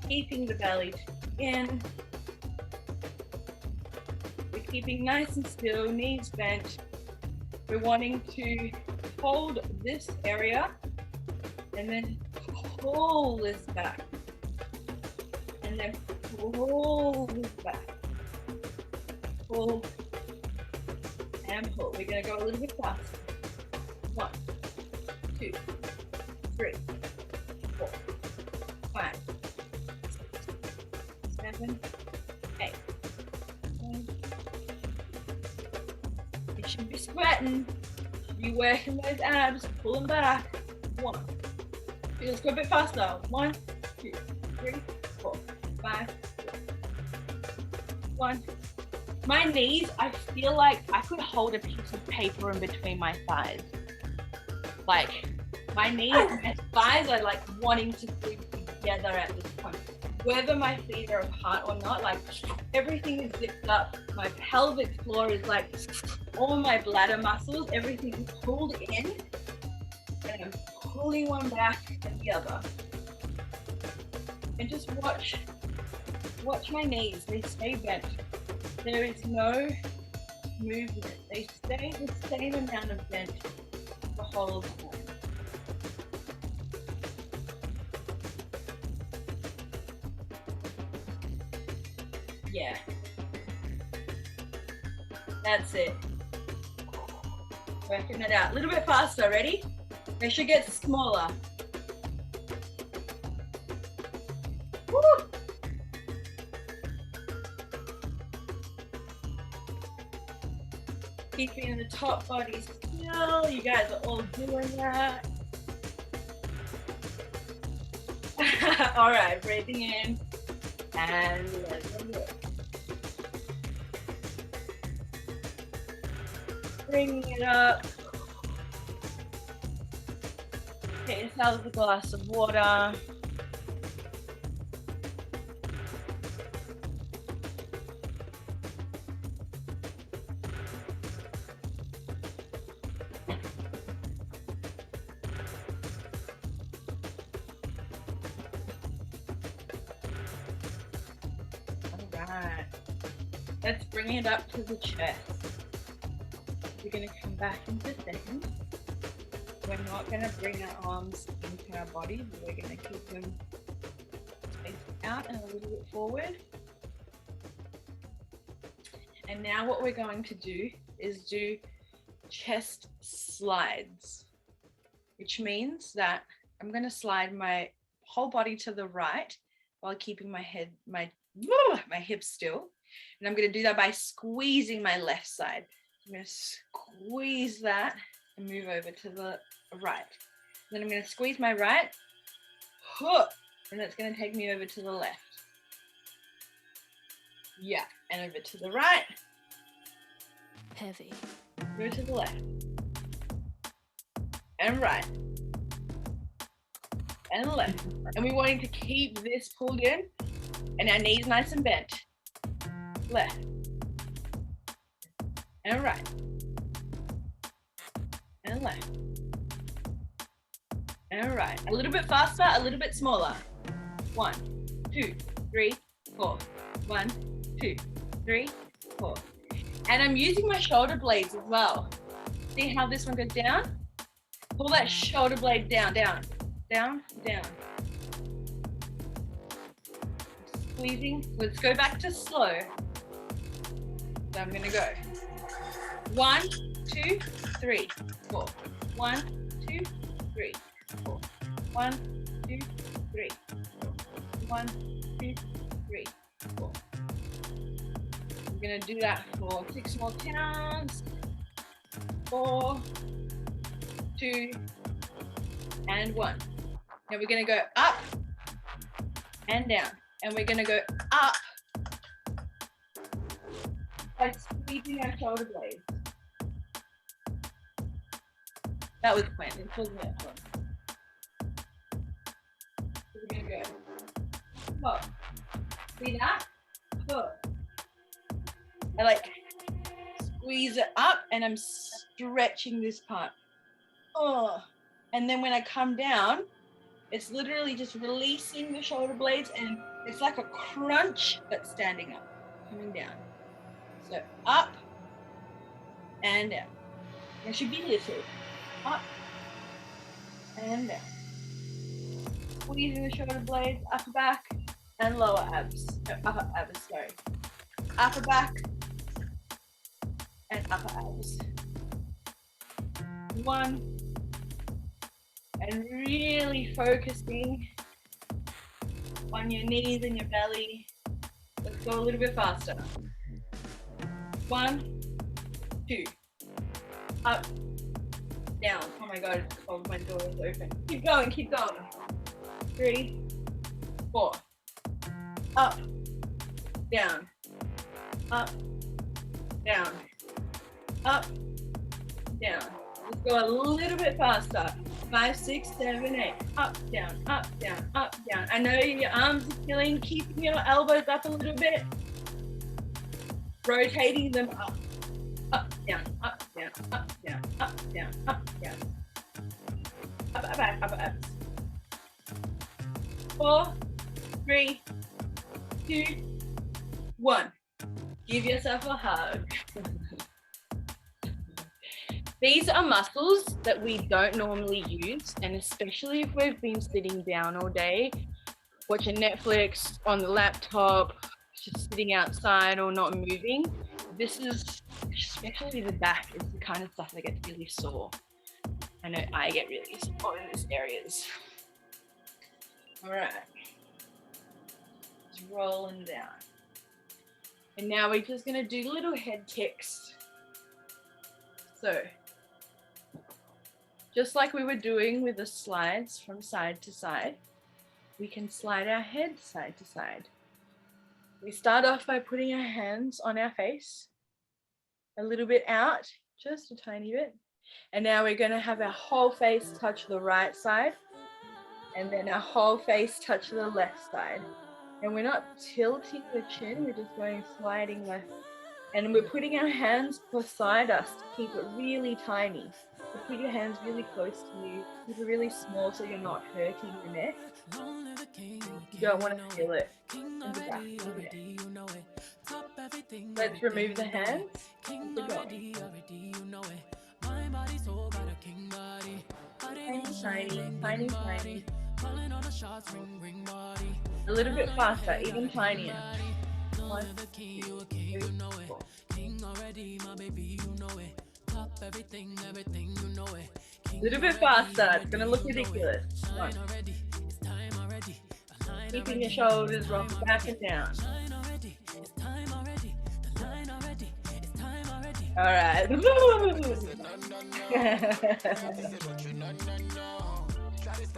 Keeping the belly in. We're keeping nice and still, knees bent. We're wanting to hold this area and then pull this back. And then pull this back. Pull and pull. We're going to go a little bit faster. 1, 2, 3, 4, 5, 7, 8, 9. You should be sweating. You should be working those abs, pull them back. 1, 2, let's go a bit faster. 1, 2, 3, 4, 5, 1. My knees, I feel like I could hold a piece of paper in between my thighs. Like, my knees and my thighs are like wanting to sleep together at this point. Whether my feet are apart or not, like everything is zipped up. My pelvic floor is like, all my bladder muscles, everything is pulled in, and I'm pulling one back and the other. And just watch my knees, they stay bent. There is no movement. They stay the same amount of bent the whole time. Yeah. That's it. Working it out. A little bit faster, ready? They should get smaller. Woo! Keeping the top body still. You guys are all doing that. All right, breathing in and letting go. Bringing it up. Get yourselves a glass of water. Alright. Let's bring it up to the chest. We're going to come back into second. We're not going to bring our arms into our body, but we're going to keep them spaced out and a little bit forward. And now what we're going to do is do chest slides, which means that I'm going to slide my whole body to the right while keeping my head, my hips still. And I'm going to do that by squeezing my left side. I'm going to squeeze that and move over to the right. Then I'm going to squeeze my right, and that's going to take me over to the left. Yeah, and over to the right. Heavy. Go to the left. and right and left. And we're wanting to keep this pulled in and our knees nice and bent. Left and right and left and right. A little bit faster, a little bit smaller. 1, 2, 3, 4. 1, 2, 3, 4. And I'm using my shoulder blades as well. See how this one goes down? Pull that shoulder blade down, down, down, down. Squeezing. Let's go back to slow. So I'm gonna go 1, 2, 3, 4. 1, 2, 3, 4. 1, 2, 3, 4. 1, 2, 3, 4. I'm gonna do that for 6 more counts. 4, 2, and 1. Now we're gonna go up and down, and we're gonna go up by squeezing our shoulder blades. That was planned. It wasn't that fun. So we're gonna go up. See that? Up. I like squeeze it up, and I'm stretching this part. Oh, and then when I come down, it's literally just releasing the shoulder blades, and it's like a crunch but standing up, coming down. So up and down. It should be little. Up and down. Squeezing the shoulder blades, upper back and lower abs. No, upper abs, sorry. Upper back and upper abs. 1. And really focusing on your knees and your belly. Let's go a little bit faster. 1, 2, up, down. Oh my God, oh, my door is open. Keep going, keep going. 3, 4, up, down, up, down, up, down. Let's go a little bit faster. 5, 6, 7, 8. Up, down, up, down, up, down. I know your arms are feeling, keeping your elbows up a little bit. Rotating them up. Up, down, up, down, up, down, up, down, up, down. Upper back, upper abs. 4, 3, 2, 1. Give yourself a hug. These are muscles that we don't normally use, and especially if we've been sitting down all day, watching Netflix on the laptop, just sitting outside or not moving. This is, especially the back, is the kind of stuff that gets really sore. I know I get really sore in these areas. All right. Just rolling down. And now we're just gonna do little head kicks. So, just like we were doing with the slides from side to side, we can slide our head side to side. We start off by putting our hands on our face, a little bit out, just a tiny bit. And now we're gonna have our whole face touch the right side, and then our whole face touch the left side. And we're not tilting the chin, we're just going sliding left. And we're putting our hands beside us to keep it really tiny. So put your hands really close to you, keep it really small so you're not hurting your neck. You don't want to feel it in the back of your neck. Let's remove the hands. Keep going. Tiny, tiny, tiny. A little bit faster, even tinier. 1, 2, 3, 4. A little bit faster, it's gonna look ridiculous. 1. Keeping your shoulders rocked back and down. All right.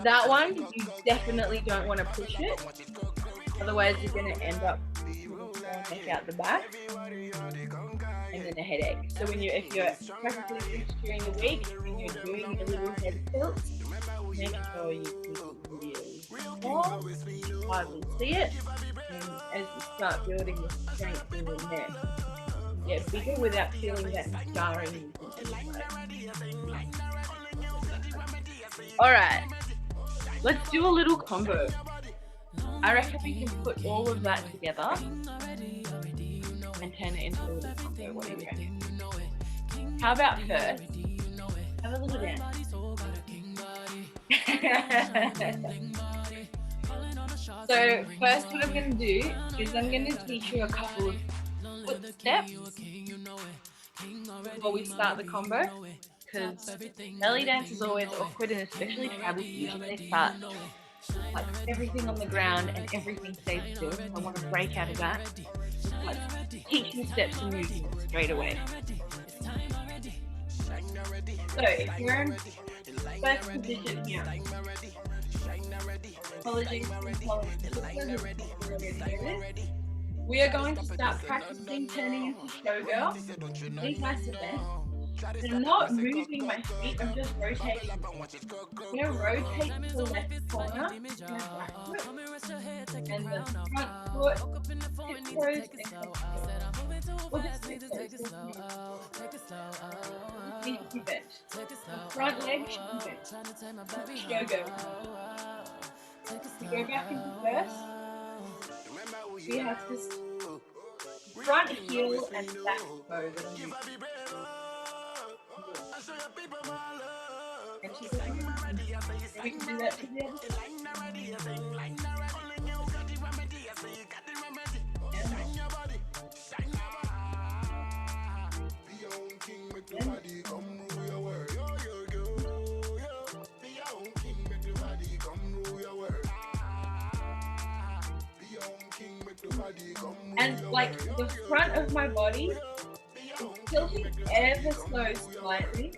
That one, you definitely don't want to push it. Otherwise, you're going to end up sore neck out the back, and then a headache. So if you're practicing this during the week, when you're doing your little head tilts, make sure you keep it really small, hardly see it, and as you start building the strength in your neck, get bigger without feeling that jarring. All right, let's do a little combo. I reckon we can put all of that together and turn it into a little combo. What do you reckon? How about first, have a little dance. So first what I'm going to do is I'm going to teach you a couple of footsteps before we start the combo, because belly dance is always awkward, and especially tribal fusion, they start like everything on the ground and everything stays still. So I want to break out of that. Like teach you steps and movements straight away. So if you're in first position here, we are going to start practicing turning into showgirl. These nice events. And I'm not moving my feet, I'm just rotating. I'm going to rotate to the left corner, my right foot, and the front foot, hip toes, and we'll just hip toes. Feet should be bent. The front leg should be bent. Showgirl. We go back into first. We have this front heel and back toe that I'm using. And she's like, we can do that together. And like the front of my body is tilting ever so slightly.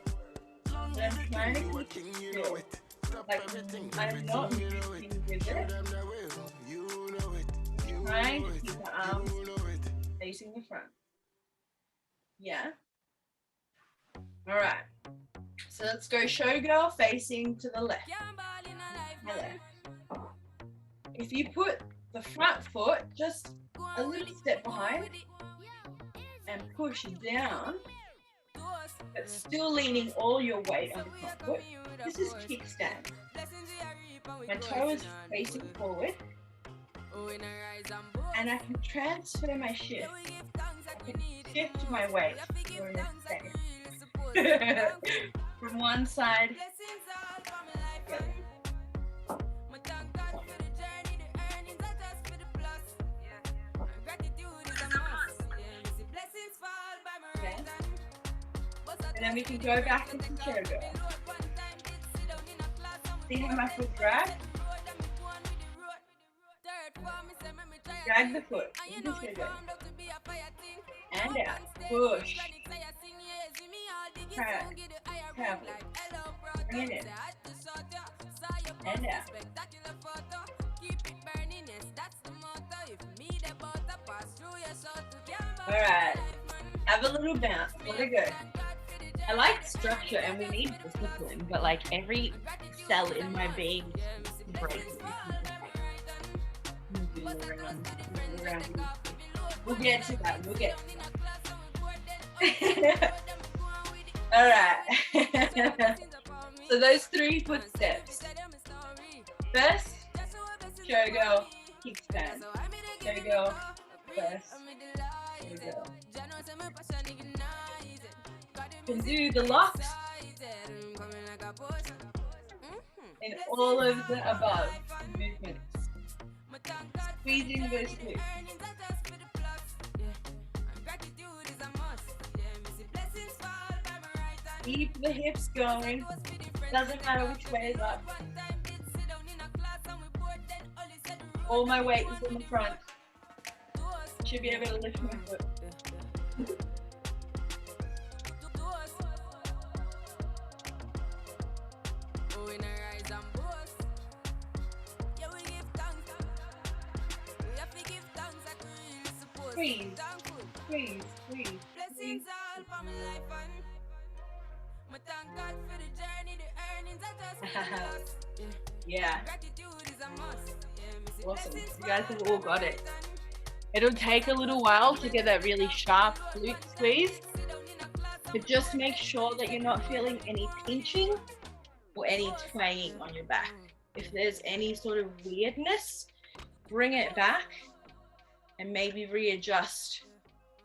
But I'm trying to keep it still. Like I'm not moving with it. I'm trying to keep the arms facing the front. Yeah. Alright. So let's go showgirl facing to the left. Hello. If you put the front foot just a little step behind and push down, but still leaning all your weight on the front foot. This is kickstand. My toe is facing forward, and I can transfer my shift. I can shift my weight from one side to the other. And then we can go back into showgirl. See how my foot drags? Drag the foot into showgirl. And out. Push. Travel. Bring it in. And out. Alright. Have a little bounce. Let it go. I like structure and we need discipline, but like every cell in my being breaks. We'll get to that. We'll get to that. Alright. So those 3 footsteps. First, showgirl, kickstand. Showgirl, first, showgirl. Can do the locks and all of the above movements. Squeezing those glutes. Keep the hips going. Doesn't matter which way is up. All my weight is in the front. Should be able to lift my foot. Squeeze, squeeze, squeeze, squeeze. Yeah. Awesome. You guys have all got it. It'll take a little while to get that really sharp glute squeeze, but just make sure that you're not feeling any pinching or any twanging on your back. If there's any sort of weirdness, bring it back and maybe readjust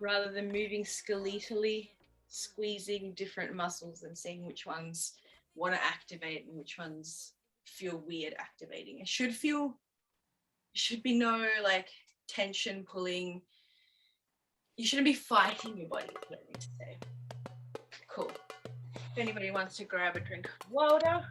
rather than moving skeletally, squeezing different muscles and seeing which ones want to activate and which ones feel weird activating. It should be no like tension pulling. You shouldn't be fighting your body, is what I need to say. Cool. If anybody wants to grab a drink of water.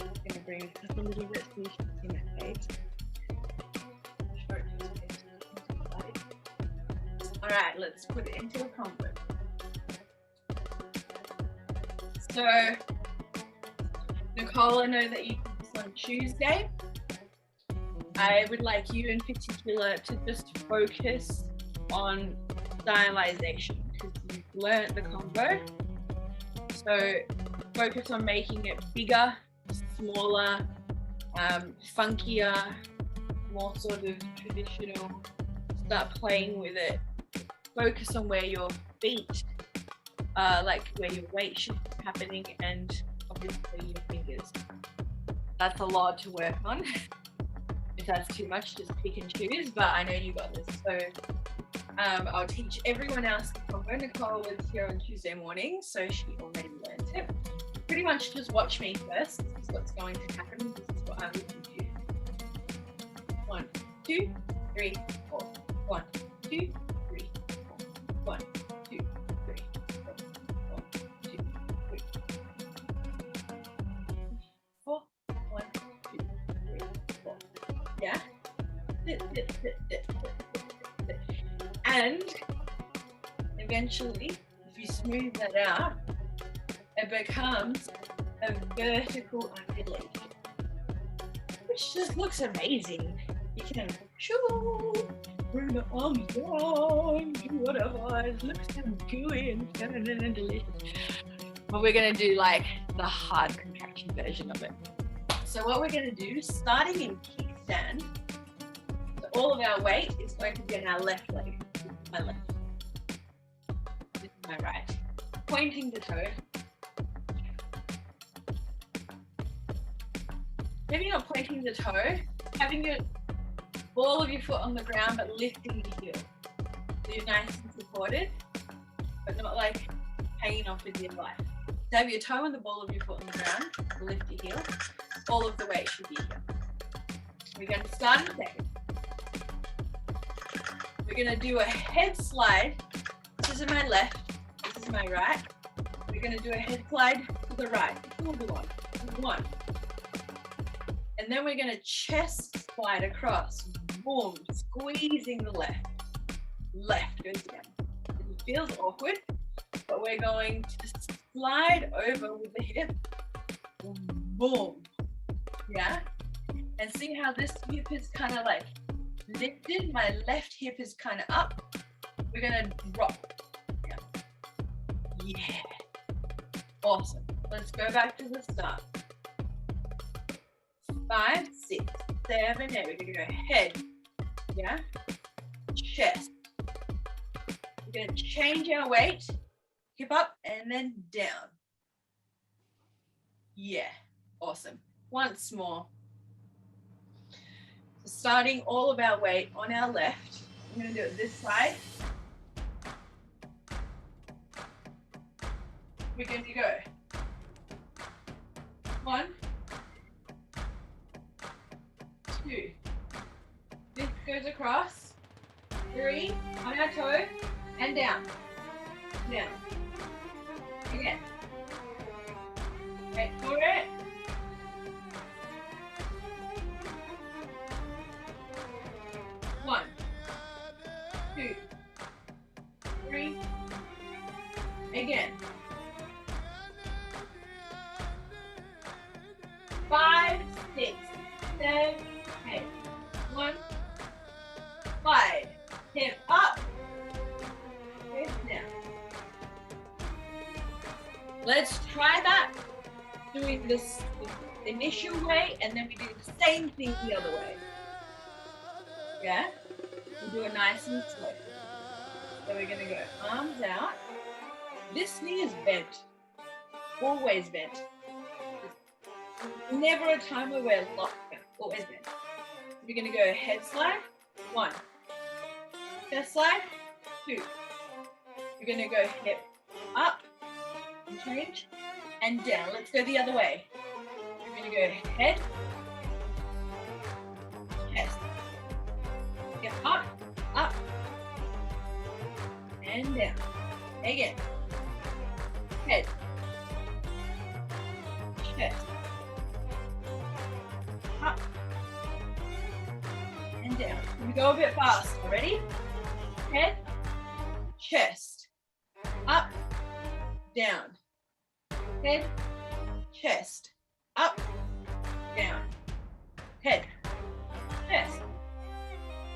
I'm gonna bring it up a little bit so you can see my face. All right, let's put it into a combo. So, Nicole, I know that you did this on Tuesday. I would like you in particular to just focus on stylization because you've learned the combo. So focus on making it bigger, smaller, funkier, more sort of traditional. Start playing with it. Focus on where your feet, like where your weight shift is happening, and obviously your fingers. That's a lot to work on. If that's too much, just pick and choose, but I know you got this. So I'll teach everyone else the combo. Nicole was here on Tuesday morning, so she already learned it. Pretty much just watch me first. This is what's going to happen. This is what I will do. 1, 2, 3, 4. 1, 2, 3, 4. 1, 2, 3, 4. 1, 2, 3, 4. 1, 2, 3, 4. Yeah? And eventually, if you smooth that out, it becomes a vertical undulation, which just looks amazing. You can bring the arms down, do whatever. It looks so gooey and feminine and delicious. But we're gonna do like the hard contraction version of it. So what we're gonna do, starting in kickstand, so all of our weight is going to be on our left leg. This is my left. This is my right. Pointing the toe. Maybe not pointing the toe, having your ball of your foot on the ground but lifting the heel. So you're nice and supported, but not like hanging off with your life. So have your toe and the ball of your foot on the ground, lift your heel. All of the weight should be here. We're going to start in second. We're going to do a head slide. This is my left, this is my right. We're going to do a head slide to the right. One. And then we're going to chest slide across. Boom, squeezing the left. Left goes down. It feels awkward, but we're going to slide over with the hip. Boom. Yeah? And see how this hip is kind of like lifted? My left hip is kind of up. We're going to drop. Yeah. Awesome. Let's go back to the start. 5, 6, 7, 8. We're going to go head, yeah, chest. We're going to change our weight, hip up, and then down. Yeah, awesome. Once more. So starting all of our weight on our left. I'm going to do it this side. We're going to go 1, 2. This goes across. 3 on our toe and down. Down. Again. Wait for it. One, 2, Again. 5, 6, 7, 8. 1, 5. Hip up. Hip down. Let's try that. Doing this the initial way, and then we do the same thing the other way. Yeah? We do it nice and slow. So we're gonna go arms out. This knee is bent. Always bent. Never a time where we're locked back. Always bent. We're gonna go head slide, 1. Chest slide, 2. We're gonna go hip up, and change, and down. Let's go the other way. We're gonna go head, chest, hip up, up, and down. Again. Head, chest, up, and down. We go a bit faster. Ready? Head, chest, up, down. Head, chest, up, down. Head, chest.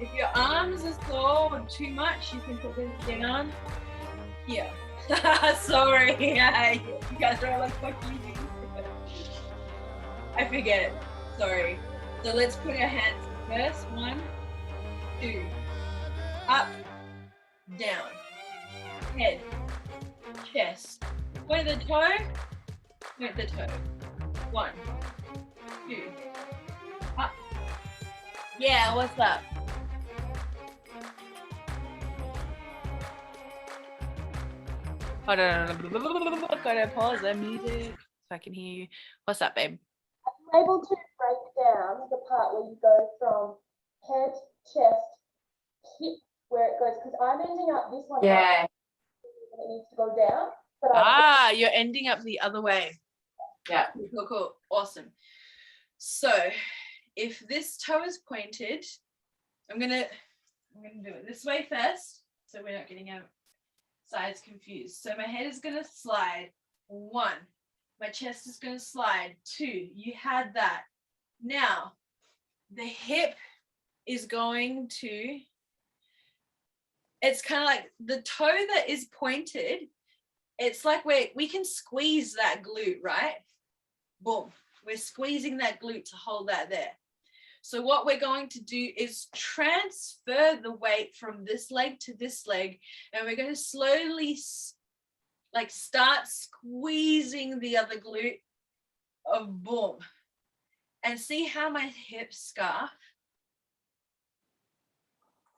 If your arms are sore or too much, you can put them down here. Sorry, you guys are like, what do you do? I forget. Sorry. So let's put our hands first. 1, 2, up, down, head, chest. Point the toe. Point the toe. 1, 2, up. Yeah, what's up? Hold on, gotta pause the music so I can hear you. What's up, babe? I'm able to break down the part where you go from head, chest, hip, where it goes, because I'm ending up this one. Yeah. Up, and it needs to go down. But You're ending up the other way. Yeah. Cool, cool. Awesome. So if this toe is pointed, I'm gonna do it this way first, so we're not getting our sides confused. So my head is gonna slide 1. My chest is gonna slide 2. You had that. Now the hip is going to, it's kind of like the toe that is pointed. It's like we can squeeze that glute, right? Boom. We're squeezing that glute to hold that there. So what we're going to do is transfer the weight from this leg to this leg, and we're going to slowly like start squeezing the other glute of boom. And see how my hip scarf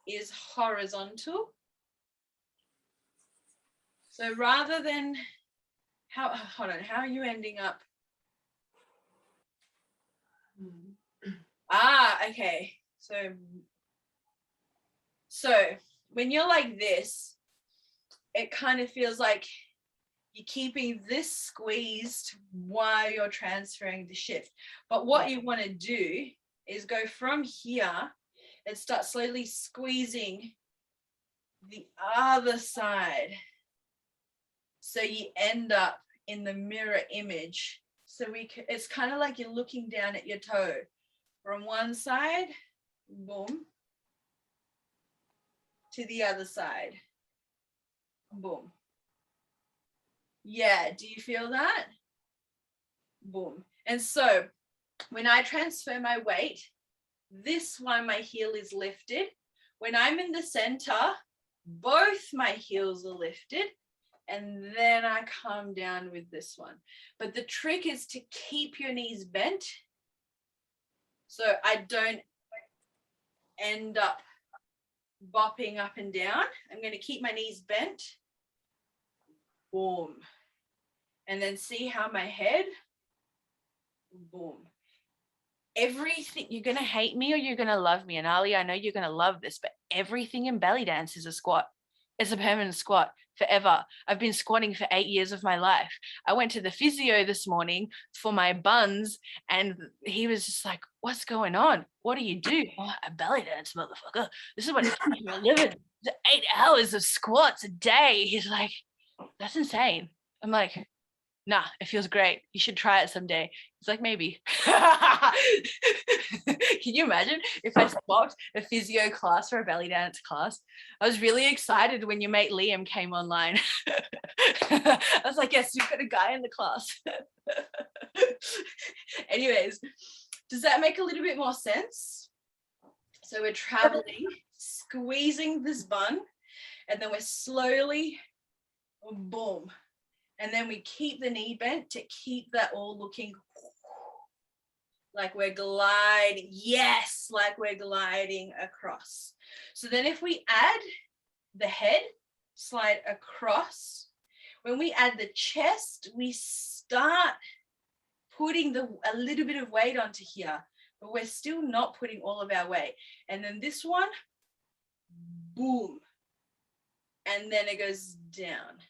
is horizontal. So rather than how are you ending up? Okay. So when you're like this, it kind of feels like you're keeping this squeezed while you're transferring the shift. But what you want to do is go from here and start slowly squeezing the other side. So you end up in the mirror image. So it's kind of like you're looking down at your toe from one side, boom, to the other side, boom. Yeah, do you feel that? Boom. And so when I transfer my weight, this one, my heel is lifted. When I'm in the center, both my heels are lifted. And then I come down with this one. But the trick is to keep your knees bent so I don't end up bopping up and down. I'm going to keep my knees bent. Boom. And then see how my head, boom. Everything, you're going to hate me or you're going to love me. And Ali, I know you're going to love this, but everything in belly dance is a squat. It's a permanent squat forever. I've been squatting for 8 years of my life. I went to the physio this morning for my buns and he was just like, what's going on? What do you do? Oh, I belly dance, motherfucker. This is what it's for a living. 8 hours of squats a day. He's like, that's insane. I'm like, nah, it feels great. You should try it someday. He's like, maybe. Can you imagine if I swapped a physio class for a belly dance class? I was really excited when your mate Liam came online. I was like, yes, you've got a guy in the class. Anyways, does that make a little bit more sense? So we're traveling, squeezing this bun, and then we're slowly, boom. And then we keep the knee bent to keep that all looking like we're gliding. Yes, like we're gliding across. So then if we add the head, slide across. When we add the chest, we start putting a little bit of weight onto here, but we're still not putting all of our weight. And then this one, boom. And then it goes down.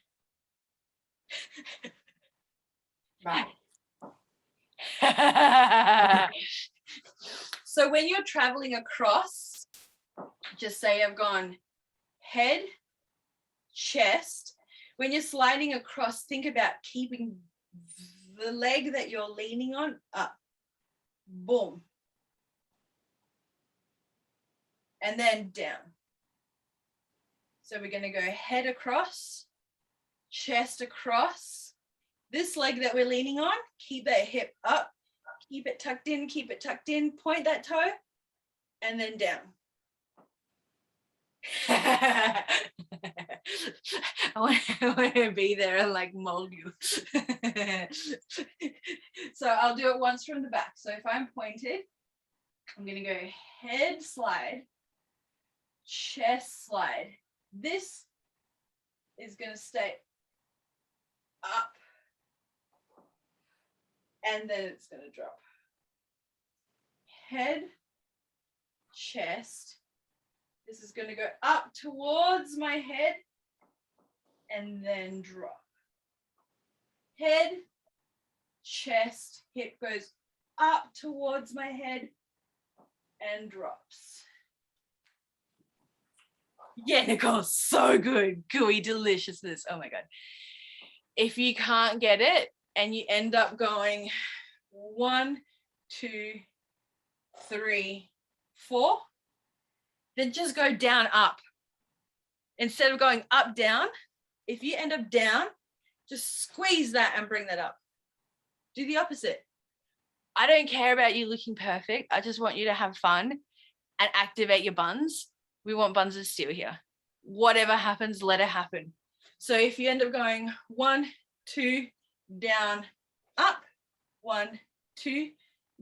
Right. So when you're traveling across, just say I've gone head, chest. When you're sliding across, think about keeping the leg that you're leaning on up. Boom. And then down. So we're going to go head across, chest across. This leg that we're leaning on, keep that hip up, keep it tucked in, point that toe, and then down. I want to be there and like mold you. So I'll do it once from the back. So if I'm pointed, I'm going to go head slide, chest slide. This is going to stay up, and then it's going to drop. Head, chest. This is going to go up towards my head and then drop. Head, chest, hip goes up towards my head and drops. Yeah, Nicole, so good. Gooey deliciousness. Oh my God. If you can't get it and you end up going 1, 2, 3, 4, then just go down, up. Instead of going up, down, if you end up down, just squeeze that and bring that up. Do the opposite. I don't care about you looking perfect. I just want you to have fun and activate your buns. We want buns of steel here. Whatever happens, let it happen. So if you end up going 1, 2, down, up, 1, 2,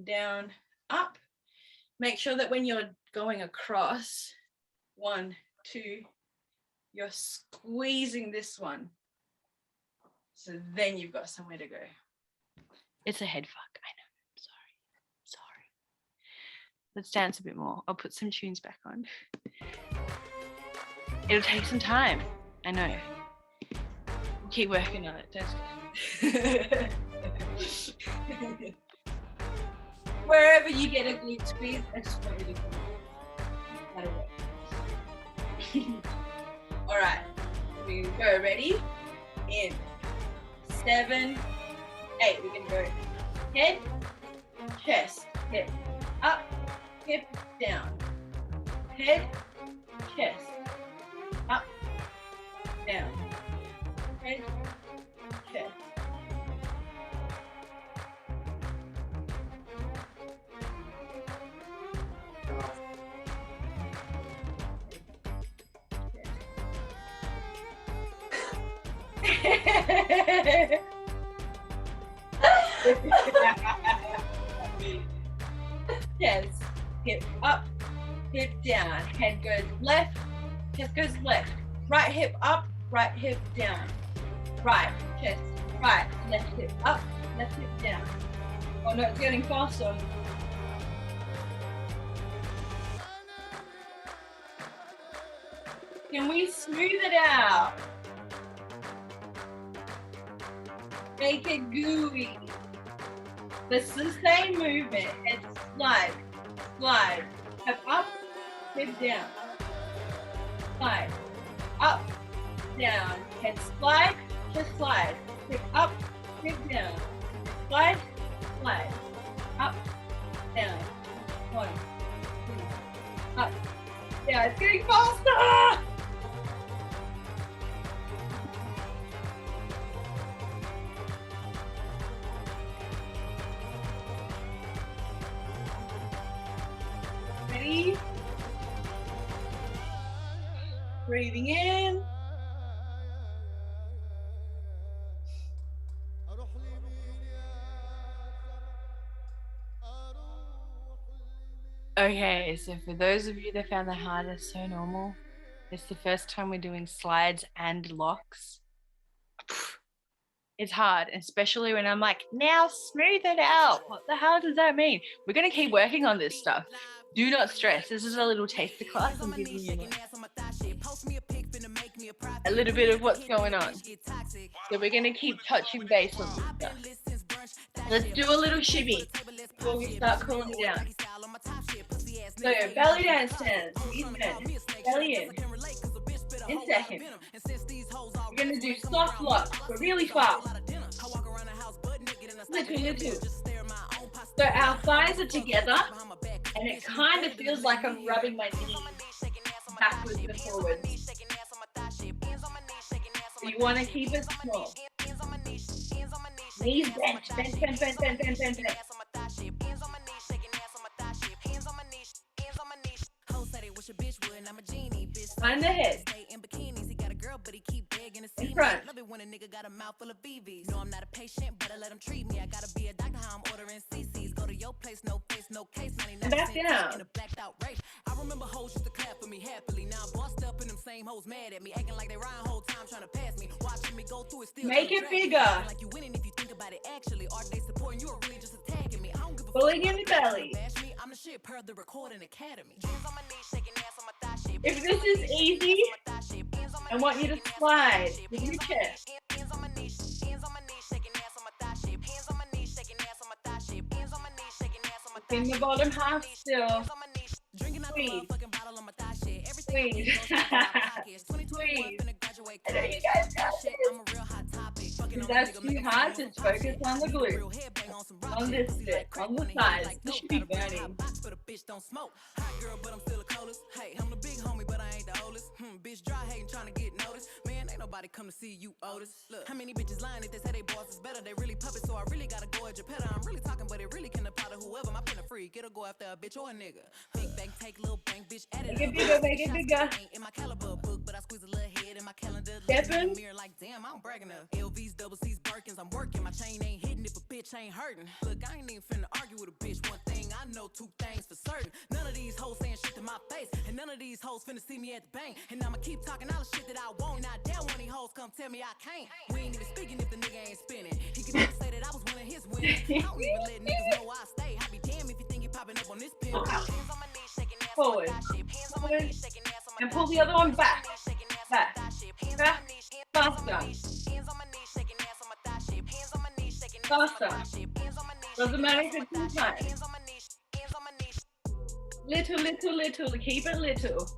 down, up, make sure that when you're going across, 1, 2, you're squeezing this one. So then you've got somewhere to go. It's a head fuck, I know. Sorry. Let's dance a bit more. I'll put some tunes back on. It'll take some time. I know. We'll keep working on it. Wherever you get a glute squeeze, I just want you to come. That'll work. All right. We go. Ready? In 7, 8. We're going to go head, chest, hip up, hip down. Head, chest, up, down. Head, chest. Chest, hip up, hip down. Head goes left, chest goes left. Right hip up, right hip down. Right, chest, right, left hip up, left hip down. Oh no, it's getting faster. Can we smooth it out? Make it gooey. This is the same movement. It's slide, slide, hip up, hip down. Slide, up, down, head slide, Just slide. Click up, click down. Slide, slide. Up, down. 1, 2, up. Yeah, it's getting faster! Ready? Breathing in. Okay, so for those of you that found the hardest so normal, it's the first time we're doing slides and locks. It's hard, especially when I'm like, now smooth it out. What the hell does that mean? We're going to keep working on this stuff. Do not stress. This is a little taster class. I'm giving you a little bit of what's going on. So we're going to keep touching base on this stuff. Let's do a little shimmy before we start cooling down. So belly down stance, knees bent, belly in second. We're going to do soft locks, but really fast. Little. So our thighs are together, and it kind of feels like I'm rubbing my knees backwards and forwards. So you want to keep it small. Knees bent. Find the head. In front. And back down. I remember hoes used to clap for me happily. Now I'm bossed up and them same hoes mad at me, acting like they riding whole time trying to pass me. Watching me go through it still. Make it bigger. Like you winning if you think about it actually. Are they supporting you or really just attacking me? I don't give a pulling in the belly. I'm the shit per the recording academy. If this is easy, I want you to slide with your chest. In the bottom half still. Squeeze. Squeeze. Squeeze. I know you guys got this. If that's too hard, just focus on the glute. On this bit, on the sides. This should be burning. Hey, I'm the big homie, but I ain't the oldest. Bitch dry hating, trying to get noticed. Man, ain't nobody come to see you, Otis. Look, how many bitches lying if they say they boss is better? They really puppets, so I really gotta go at your petter. I'm really talking, but it really can apply to whoever. My pen a freak, it'll go after a bitch or a nigga. Big bank, take little bank, bitch, add it. Make it bigger, make it bigger. Ain't in my caliber book, but I squeeze a little head in my calendar. Steppin'. Mirror like, damn, I'm bragging up. LVs, double C's, Birkins, I'm working. My chain ain't hitting if a bitch ain't hurting. Look, I ain't even finna argue with a bitch. One thing I know, two things for certain. None of these hoes saying shit to my face, and none of these hoes finna see me at the bank. And I'ma keep talking all the shit that I want. And I doubt one of these hoes come tell me I can't. We ain't even speaking if the nigga ain't spinning. He could never say that I was one of his winners. I don't even let niggas know I stay. I be damn if you think you popping up on this pill. Forward. Forward. And pull the other one back. Back. Back. Faster. Faster. Doesn't matter if it's too tight. Little. Keep it little.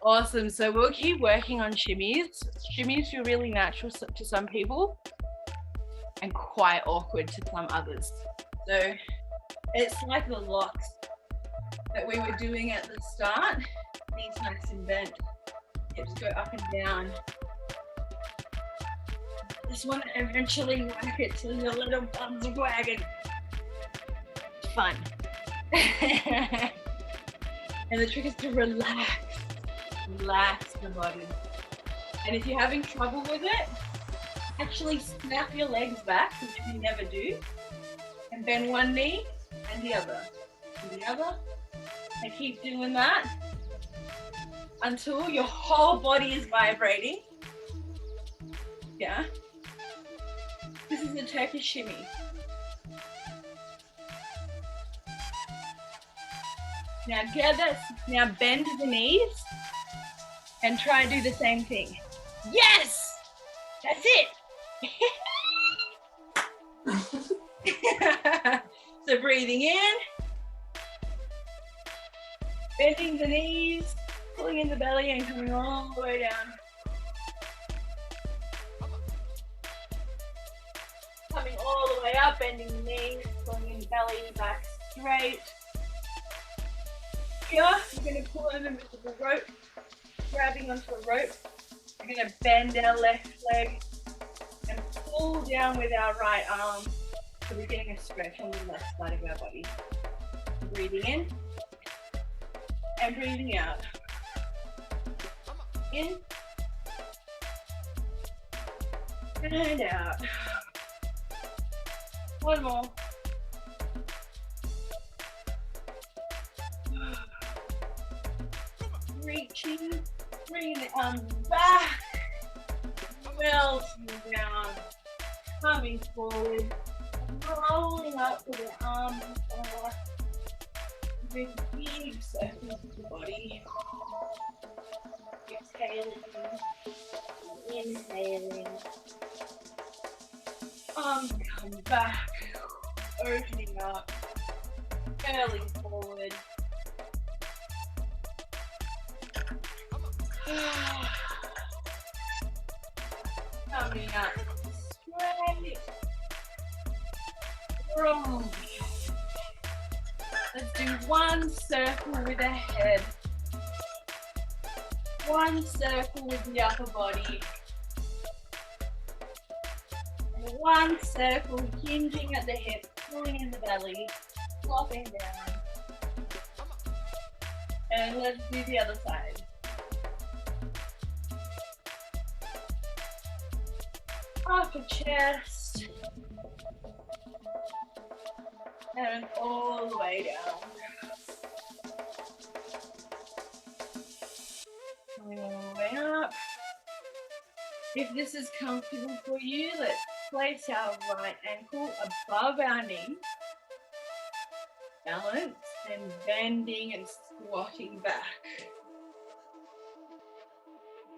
Awesome. So we'll keep working on shimmies. Shimmies feel really natural to some people and quite awkward to some others. So it's like the locks that we were doing at the start. Knees nice and bent. Hips go up and down. Just want to eventually work it till your little bums are wagging. It's fun. And the trick is to relax. Relax the body. And if you're having trouble with it, actually snap your legs back, which we never do. And bend one knee and the other. And the other. And keep doing that until your whole body is vibrating. Yeah. This is a Turkish shimmy. Now bend the knees and try and do the same thing. Yes! That's it! So breathing in, bending the knees, pulling in the belly and coming all the way down. Coming all the way up, bending the knees, pulling in the belly, back straight. Here, we're going to pull in the invisible rope, grabbing onto a rope. We're going to bend our left leg and pull down with our right arm. So we're getting a stretch on the left side of our body. Breathing in and breathing out. In and out. One more. Reaching, bringing the arms back, melting down, coming forward, rolling up with the arms forward, big circles of the body. Exhaling, inhaling, arms come back, opening up, curling forward. Coming up straight. Wrong. Let's do one circle with the head. One circle with the upper body. And one circle hinging at the hip, pulling in the belly, flopping down. And let's do the other side. Upper chest and all the way down. Coming all the way up. If this is comfortable for you, let's place our right ankle above our knee. Balance and bending and squatting back.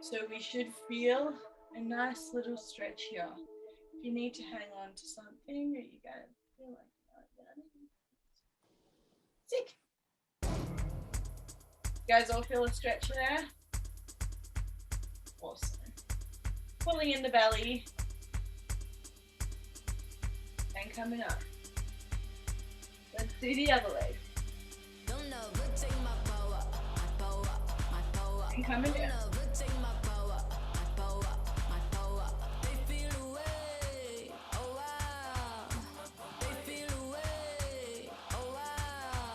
So we should feel a nice little stretch here. If you need to hang on to something or you guys feel like sick. You guys all feel a stretch there? Awesome. Pulling in the belly and coming up. Let's do the other leg. And coming down.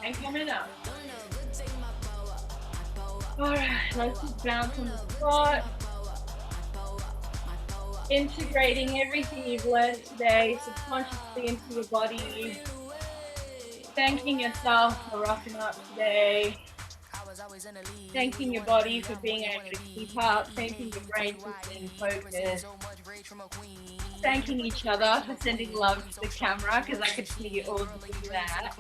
And coming up. Alright, let's just bounce on the spot. Integrating everything you've learned today subconsciously into your body. Thanking yourself for rocking up today. Thanking your body for being able to keep up. Thanking your brain for staying focused. Thanking each other for sending love to the camera because I could see you all doing that.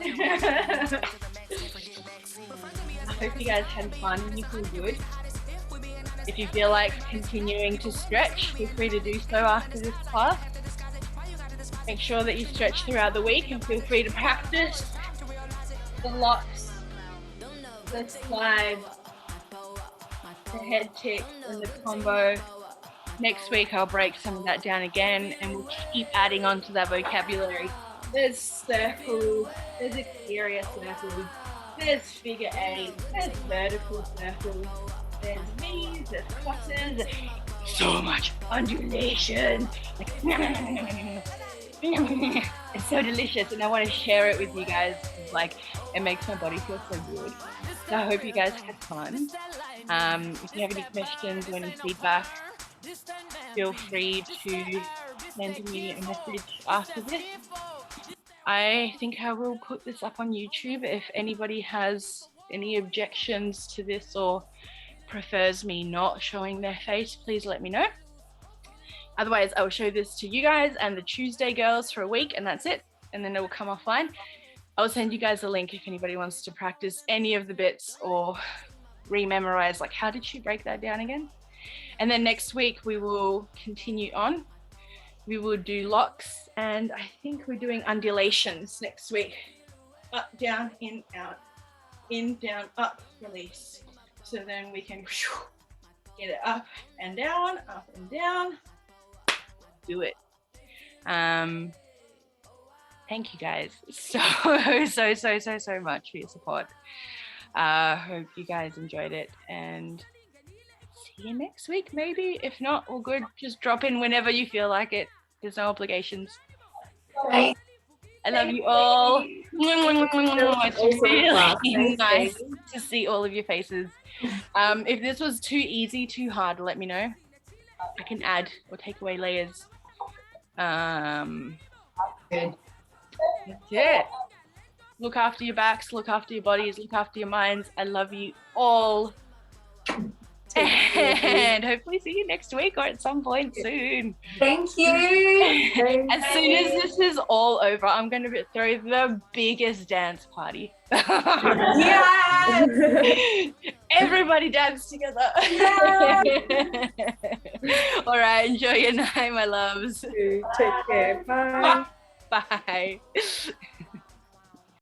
I hope you guys had fun and you feel good. If you feel like continuing to stretch, feel free to do so after this class. Make sure that you stretch throughout the week and feel free to practice the locks, the slides, the head tick and the combo. Next week I'll break some of that down again and we'll keep adding on to that vocabulary. There's circles, there's exterior circles, there's figure eight, there's vertical circles, there's V's, there's crosses, so much undulation. It's so delicious and I want to share it with you guys. Like, it makes my body feel so good. So I hope you guys had fun. If you have any questions or any feedback, feel free to send me a message after this. I think I will put this up on YouTube. If anybody has any objections to this or prefers me not showing their face, please let me know. Otherwise, I will show this to you guys and the Tuesday girls for a week and that's it. And then it will come offline. I'll send you guys a link if anybody wants to practice any of the bits or rememorize, like, how did she break that down again? And then next week we will continue on we will do locks, and I think we're doing undulations next week. Up, down, in, out, in, down, up, release. So then we can get it up and down, do it. Thank you guys so much for your support. Hope you guys enjoyed it, and see you next week maybe. If not, all good. Just drop in whenever you feel like it. There's no obligations. I love you all. It's really nice to see all of your faces. If this was too easy, too hard, let me know. I can add or take away layers. Good. That's it. Look after your backs, look after your bodies, look after your minds. I love you all. And hopefully see you next week or at some point soon. Thank you. As soon as this is all over, I'm going to throw the biggest dance party. Yeah. Everybody dance together. Yeah. All right, enjoy your night, my loves. Take care. Bye. Bye.